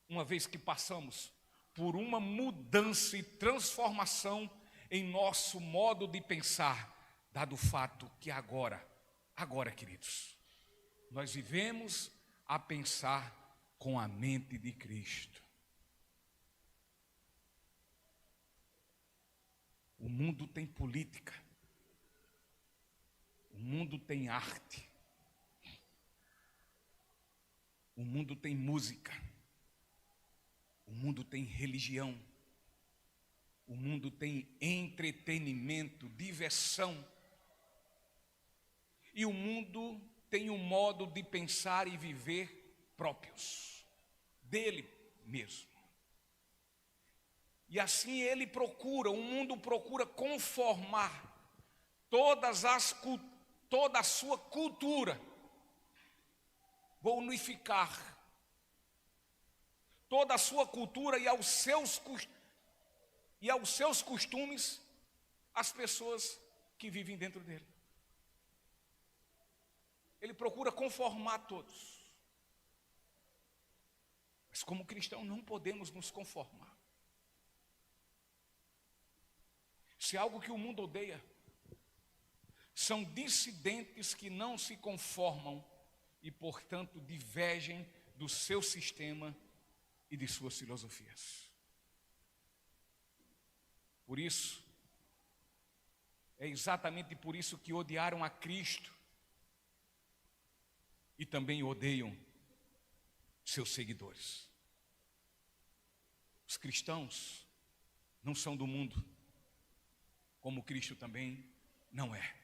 uma vez que passamos por uma mudança e transformação em nosso modo de pensar, dado o fato que agora, queridos, nós vivemos a pensar com a mente de Cristo. O mundo tem política, o mundo tem arte, o mundo tem música, o mundo tem religião, o mundo tem entretenimento, diversão, e o mundo tem um modo de pensar e viver próprios, dele mesmo. E assim o mundo procura conformar toda a sua cultura, vou unificar toda a sua cultura e aos seus costumes as pessoas que vivem dentro dele. Ele procura conformar todos. Mas como cristão não podemos nos conformar. Se é algo que o mundo odeia, são dissidentes que não se conformam e, portanto, divergem do seu sistema e de suas filosofias. Por isso, é exatamente por isso que odiaram a Cristo e também odeiam seus seguidores. Os cristãos não são do mundo, como Cristo também não é.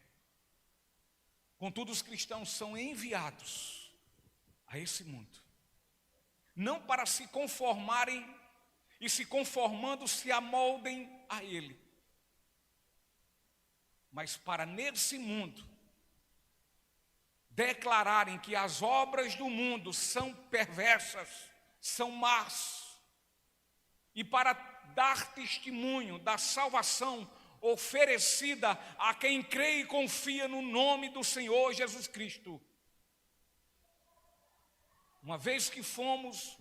Contudo, os cristãos são enviados a esse mundo, não para se conformarem e se conformando se amoldem a ele, mas para nesse mundo declararem que as obras do mundo são perversas, são más, e para dar testemunho da salvação oferecida a quem crê e confia no nome do Senhor Jesus Cristo. Uma vez que fomos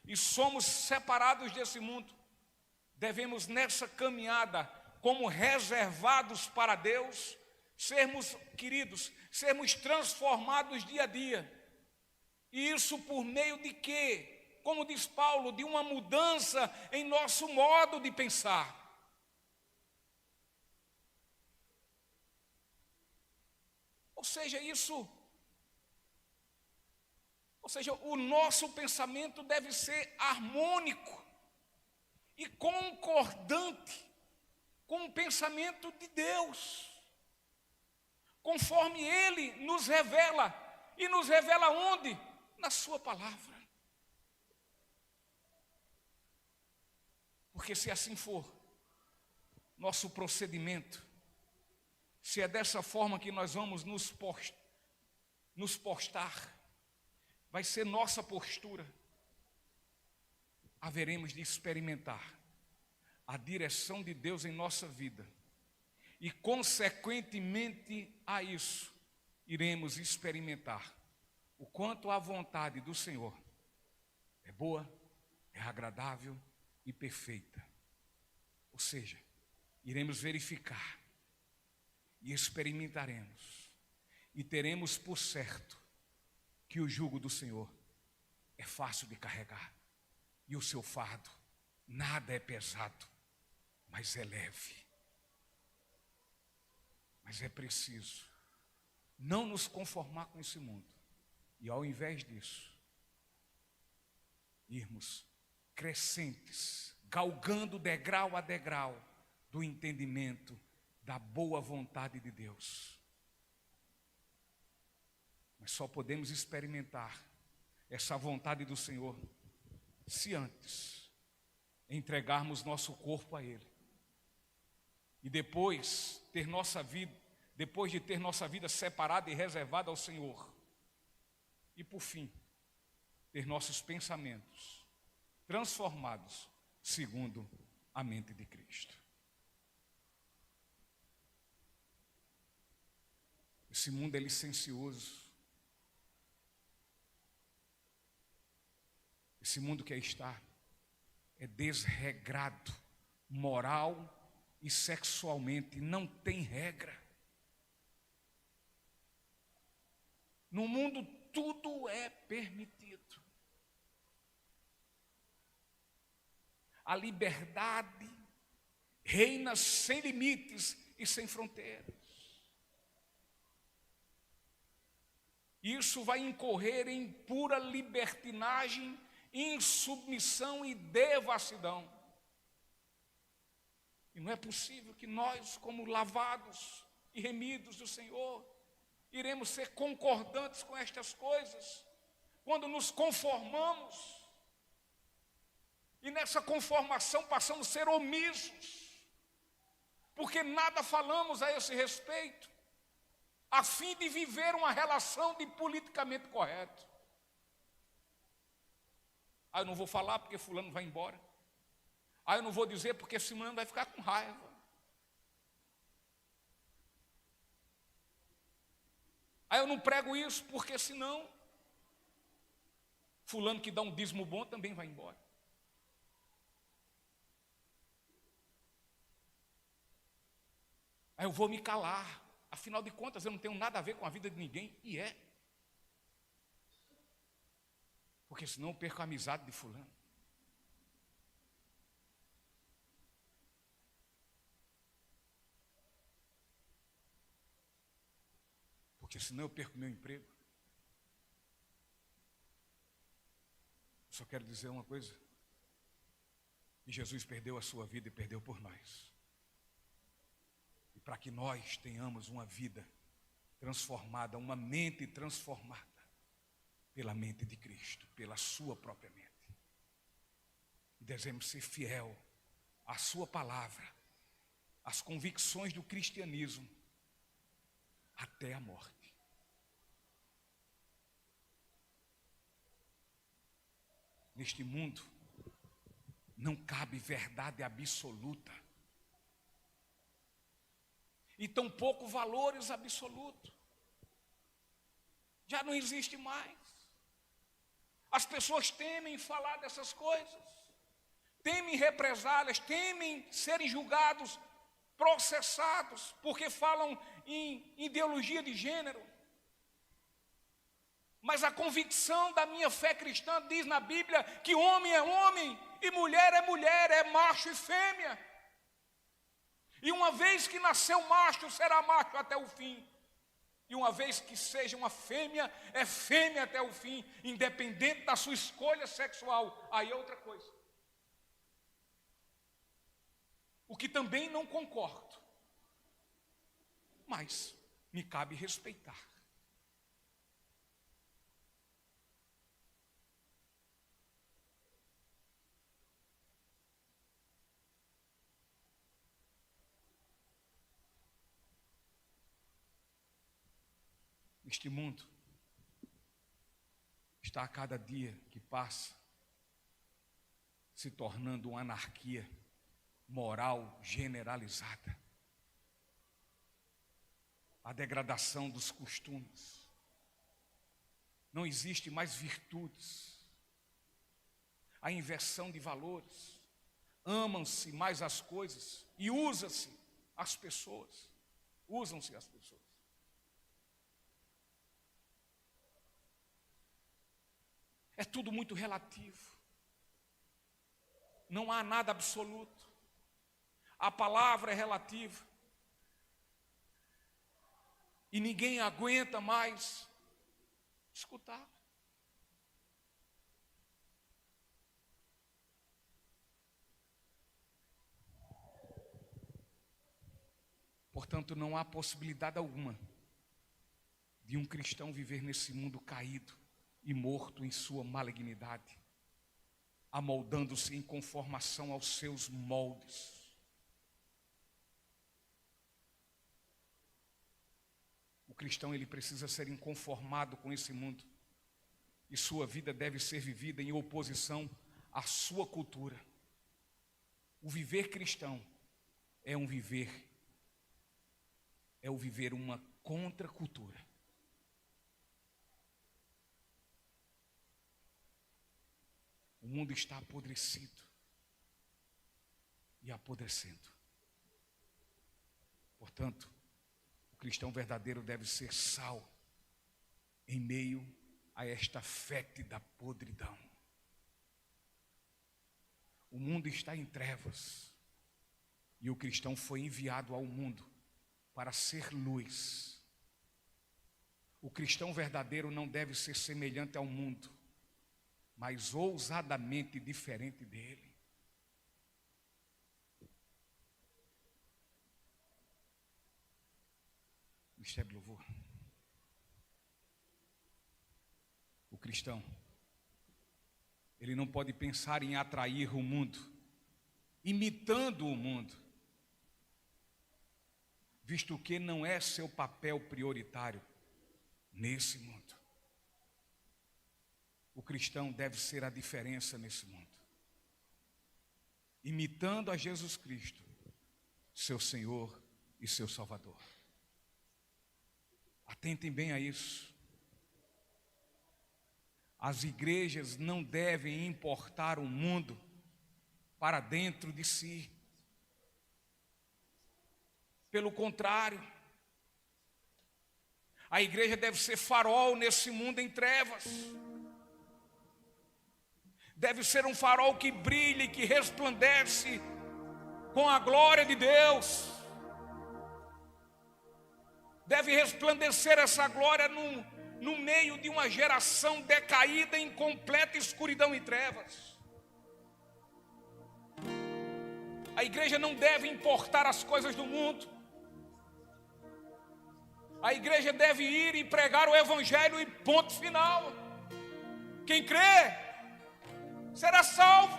e somos separados desse mundo, devemos nessa caminhada, como reservados para Deus, sermos transformados dia a dia. E isso por meio de quê? Como diz Paulo, de uma mudança em nosso modo de pensar. Ou seja, o nosso pensamento deve ser harmônico e concordante com o pensamento de Deus, conforme Ele nos revela, e nos revela onde? Na sua palavra. Porque se assim for, nosso procedimento, se é dessa forma que nós vamos nos postar, vai ser nossa postura, haveremos de experimentar a direção de Deus em nossa vida, e consequentemente a isso, iremos experimentar o quanto a vontade do Senhor é boa, é agradável e perfeita. Ou seja, iremos verificar e experimentaremos e teremos por certo que o jugo do Senhor é fácil de carregar e o seu fardo nada é pesado, mas é leve. Mas é preciso não nos conformar com esse mundo e, ao invés disso, irmos crescentes, galgando degrau a degrau do entendimento da boa vontade de Deus. Mas só podemos experimentar essa vontade do Senhor se antes entregarmos nosso corpo a Ele. E depois de ter nossa vida separada e reservada ao Senhor. E por fim, ter nossos pensamentos transformados segundo a mente de Cristo. Esse mundo é licencioso. Esse mundo que aí está é desregrado, moral e sexualmente, não tem regra. No mundo tudo é permitido. A liberdade reina sem limites e sem fronteiras. Isso vai incorrer em pura libertinagem, insubmissão e devassidão. E não é possível que nós, como lavados e remidos do Senhor, iremos ser concordantes com estas coisas, quando nos conformamos, e nessa conformação passamos a ser omissos, porque nada falamos a esse respeito, a fim de viver uma relação de politicamente correto. Eu não vou falar porque fulano vai embora. Eu não vou dizer porque fulano vai ficar com raiva. Eu não prego isso porque senão fulano que dá um dízimo bom também vai embora. Eu vou me calar. Afinal de contas, eu não tenho nada a ver com a vida de ninguém. E é. Porque senão eu perco a amizade de fulano. Porque senão eu perco meu emprego. Eu só quero dizer uma coisa. Que Jesus perdeu a sua vida e perdeu por nós. E para que nós tenhamos uma vida transformada, uma mente transformada pela mente de Cristo, pela sua própria mente. E devemos ser fiel à sua palavra, às convicções do cristianismo, até a morte. Neste mundo, não cabe verdade absoluta. E tampouco valores absolutos. Já não existe mais. As pessoas temem falar dessas coisas. Temem represálias, temem serem julgados, processados, porque falam em ideologia de gênero. Mas a convicção da minha fé cristã diz na Bíblia que homem é homem e mulher, é macho e fêmea. E uma vez que nasceu macho, será macho até o fim. E uma vez que seja uma fêmea, é fêmea até o fim, independente da sua escolha sexual. Aí é outra coisa. O que também não concordo, mas me cabe respeitar. Este mundo está a cada dia que passa se tornando uma anarquia moral generalizada. A degradação dos costumes. Não existe mais virtudes. A inversão de valores. amam-se mais as coisas e usa-se as pessoas. Usam-se as pessoas. É tudo muito relativo. Não há nada absoluto. A palavra é relativa. E ninguém aguenta mais escutar. Portanto, não há possibilidade alguma de um cristão viver nesse mundo caído e morto em sua malignidade, amoldando-se em conformação aos seus moldes. O cristão, ele precisa ser inconformado com esse mundo, e sua vida deve ser vivida em oposição à sua cultura. O viver cristão é o viver uma contracultura. O mundo está apodrecido e apodrecendo. Portanto, o cristão verdadeiro deve ser sal em meio a esta fétida podridão. O mundo está em trevas e o cristão foi enviado ao mundo para ser luz. O cristão verdadeiro não deve ser semelhante ao mundo, mas ousadamente diferente dele. Ministério de Louvor. O cristão, ele não pode pensar em atrair o mundo, imitando o mundo, visto que não é seu papel prioritário nesse mundo. O cristão deve ser a diferença nesse mundo, imitando a Jesus Cristo, seu Senhor e seu Salvador. Atentem bem a isso. As igrejas não devem importar o mundo para dentro de si. Pelo contrário, a igreja deve ser farol nesse mundo em trevas. Deve ser um farol que brilha e que resplandece com a glória de Deus. Deve resplandecer essa glória no meio de uma geração decaída em completa escuridão e trevas. A igreja não deve importar as coisas do mundo. A igreja deve ir e pregar o evangelho e ponto final. Quem crê será salvo.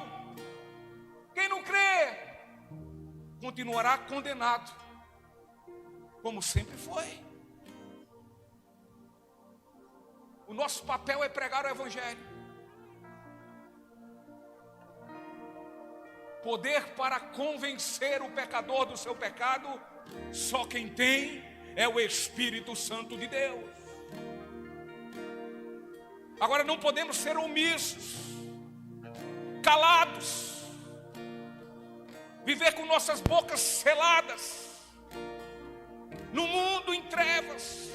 Quem não crê continuará condenado, como sempre foi. O nosso papel é pregar o evangelho. Poder para convencer o pecador do seu pecado, só quem tem é o Espírito Santo de Deus. Agora não podemos ser omissos, calados, viver com nossas bocas seladas, no mundo em trevas,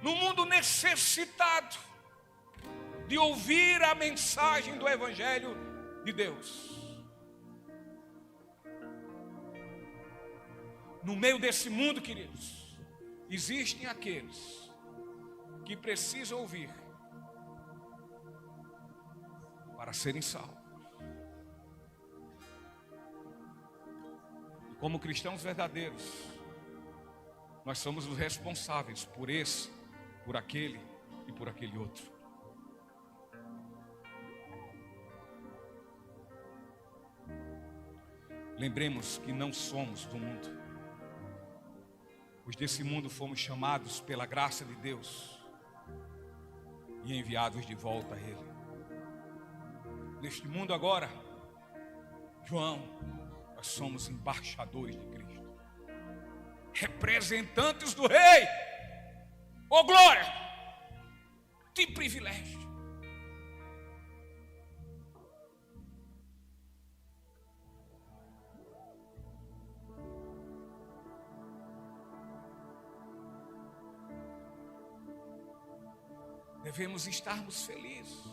no mundo necessitado de ouvir a mensagem do Evangelho de Deus. No meio desse mundo, queridos, existem aqueles que precisam ouvir para serem salvos. E como cristãos verdadeiros, nós somos os responsáveis por esse, por aquele e por aquele outro. Lembremos que não somos do mundo. Os desse mundo fomos chamados pela graça de Deus e enviados de volta a Ele. Neste mundo agora, João, nós somos embaixadores de Cristo, representantes do Rei. Oh glória! Que privilégio! devemos estarmos felizes.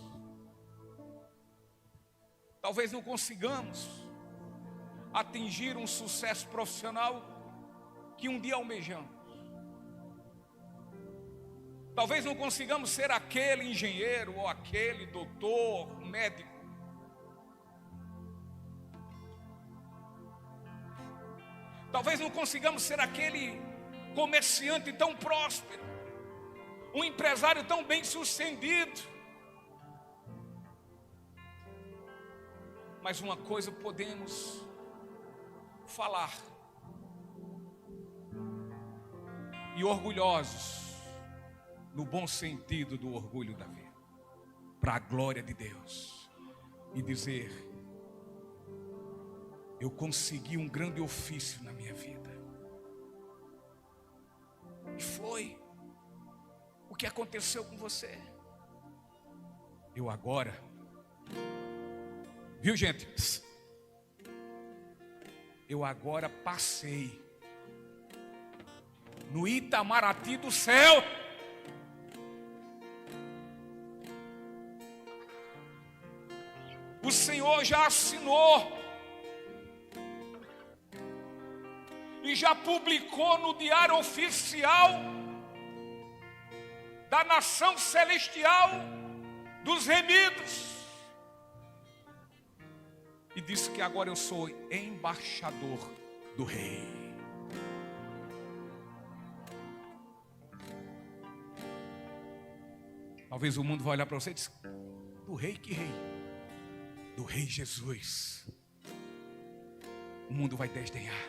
Talvez não consigamos atingir um sucesso profissional que um dia almejamos. Talvez não consigamos ser aquele engenheiro ou aquele doutor, médico. Talvez não consigamos ser aquele comerciante tão próspero, um empresário tão bem-sucedido. Mas uma coisa podemos falar, e orgulhosos, no bom sentido do orgulho da vida, para a glória de Deus, e dizer: eu consegui um grande ofício na minha vida. E foi o que aconteceu com você. Eu agora, viu, gente? Eu agora passei no Itamaraty do céu. O Senhor já assinou e já publicou no Diário Oficial da nação celestial dos remidos, e disse que agora eu sou embaixador do Rei. Talvez o mundo vai olhar para você e dizer: do Rei, que Rei? Do Rei Jesus. O mundo vai desdenhar,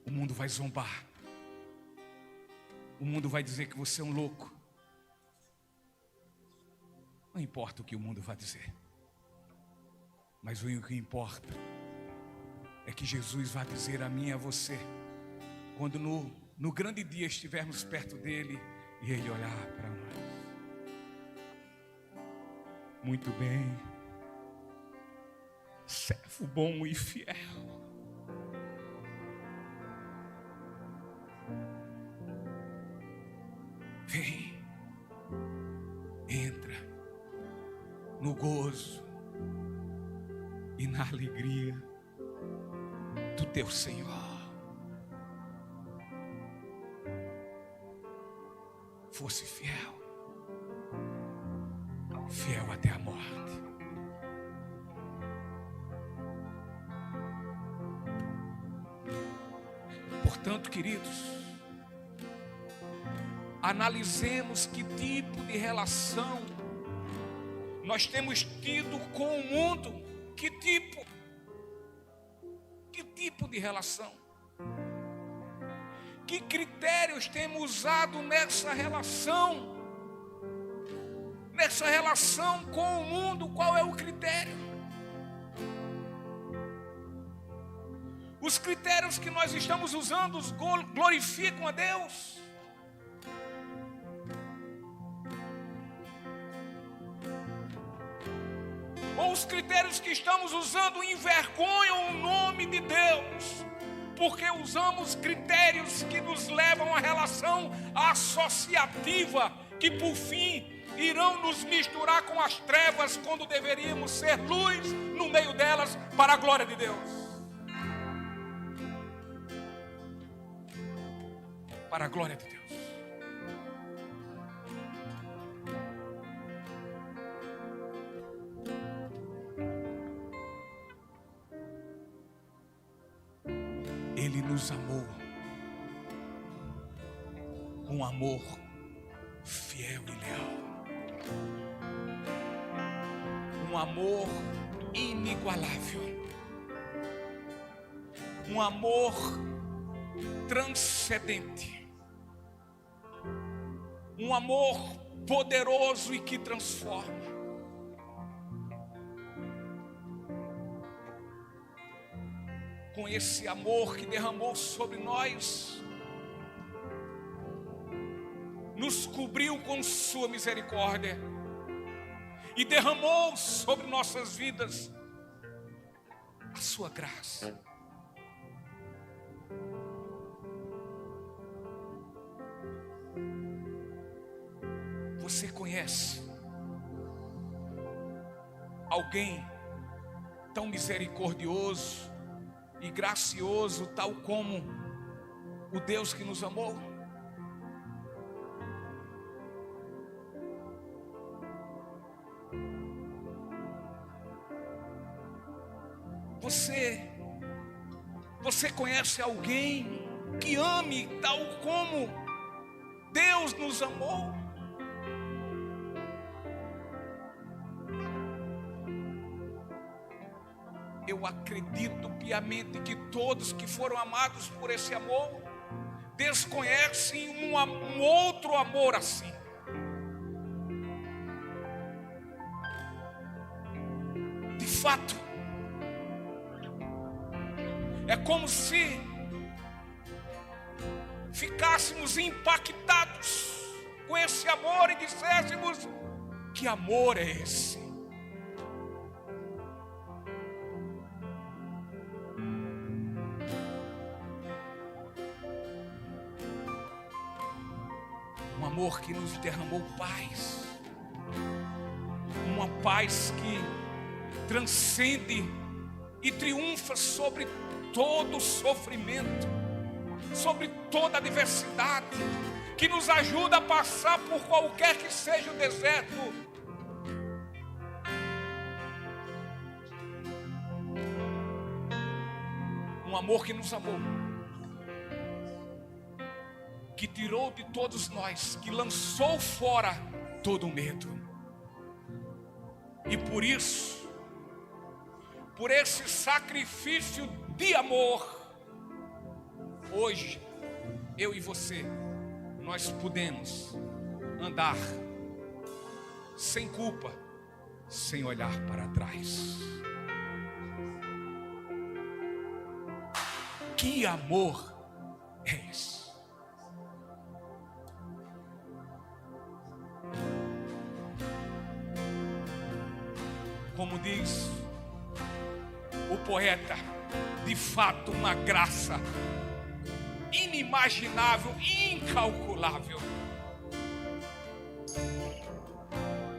o mundo vai zombar, o mundo vai dizer que você é um louco. Não importa o que o mundo vai dizer, mas o que importa é que Jesus vai dizer a mim e a você, quando no grande dia estivermos perto dele e ele olhar para nós: muito bem, servo bom e fiel. Vem, entra no gozo e na alegria do teu Senhor. Fosse fiel, fiel até a morte. Portanto, queridos, analisemos que tipo de relação nós temos tido com o mundo. Que tipo de relação? Que critérios temos usado nessa relação? Nessa relação com o mundo, qual é o critério? Os critérios que nós estamos usando glorificam a Deus? Ou os critérios que estamos usando envergonham o nome de Deus? Porque usamos critérios que nos levam a relação associativa, que por fim irão nos misturar com as trevas, quando deveríamos ser luz no meio delas, para a glória de Deus. Para a glória de Deus. Ele nos amou com amor fiel e leal, um amor inigualável, um amor transcendente, um amor poderoso e que transforma. Com esse amor que derramou sobre nós, nos cobriu com sua misericórdia e derramou sobre nossas vidas a sua graça. Você conhece conhece alguém tão misericordioso e gracioso, tal como o Deus que nos amou? Você conhece alguém que ame tal como Deus nos amou? Eu acredito piamente que todos que foram amados por esse amor desconhecem um outro amor assim. De fato, é como se ficássemos impactados com esse amor e disséssemos: que amor é esse? Um amor que nos derramou paz, uma paz que transcende e triunfa sobre todo sofrimento, sobre toda adversidade, que nos ajuda a passar por qualquer que seja o deserto. Um amor que nos amou, que tirou de todos nós, que lançou fora todo o medo. E por isso, por esse sacrifício de amor, hoje, eu e você, nós podemos andar sem culpa, sem olhar para trás. Que amor é esse? Como diz o poeta, de fato uma graça inimaginável, incalculável,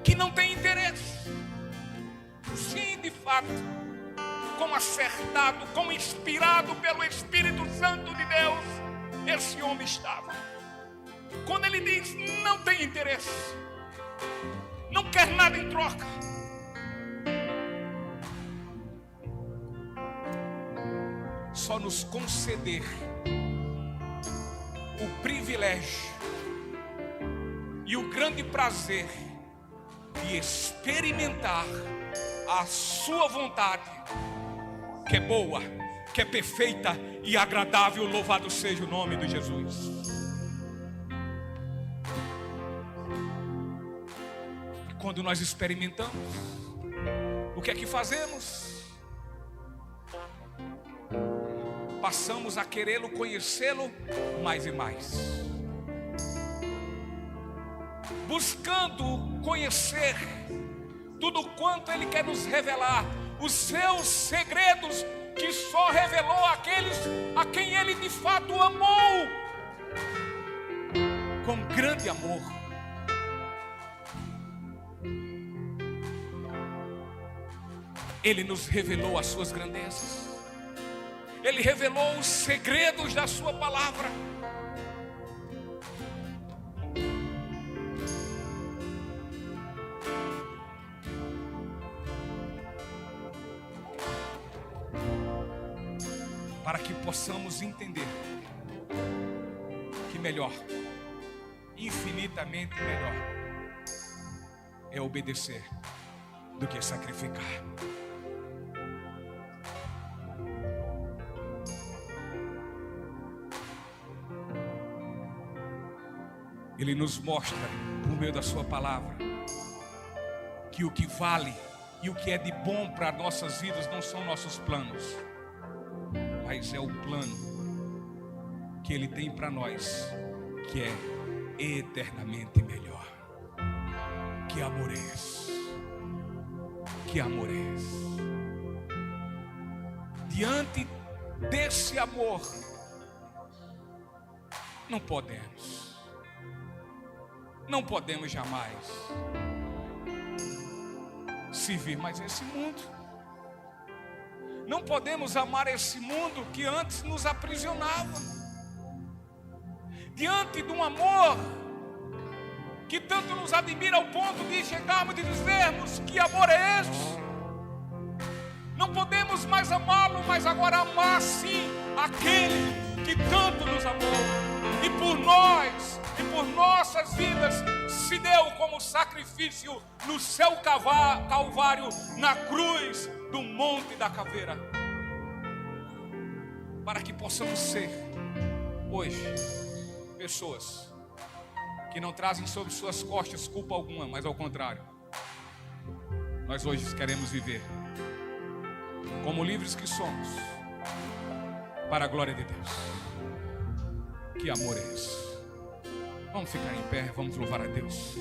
que não tem interesse. Sim, de fato, como acertado, como inspirado pelo Espírito Santo de Deus, esse homem estava. Quando ele diz não tem interesse, não quer nada em troca, só nos conceder o privilégio e o grande prazer de experimentar a sua vontade, que é boa, que é perfeita e agradável. Louvado seja o nome de Jesus. E quando nós experimentamos, o que é que fazemos? Passamos a querê-lo, conhecê-lo mais e mais, buscando conhecer tudo quanto Ele quer nos revelar, os seus segredos, que só revelou àqueles a quem Ele de fato amou com grande amor. Ele nos revelou as suas grandezas, Ele revelou os segredos da sua palavra. Para que possamos entender que melhor, infinitamente melhor, é obedecer do que sacrificar. Ele nos mostra, por meio da sua palavra, que o que vale e o que é de bom para nossas vidas não são nossos planos, mas é o plano que Ele tem para nós, que é eternamente melhor. Que amor é esse? Que amor é esse? Diante desse amor, não podemos não podemos jamais servir mais esse mundo. Não podemos amar esse mundo que antes nos aprisionava. Diante de um amor que tanto nos admira ao ponto de chegarmos e dizermos: que amor é esse? Não podemos mais amá-lo, mas agora amar sim aquele que tanto nos amou e por nós e por nossas vidas se deu como sacrifício no seu calvário, na cruz do Monte da Caveira, para que possamos ser hoje pessoas que não trazem sobre suas costas culpa alguma, mas ao contrário, nós hoje queremos viver como livres que somos, para a glória de Deus. Que amor é esse? Vamos ficar em pé, vamos louvar a Deus.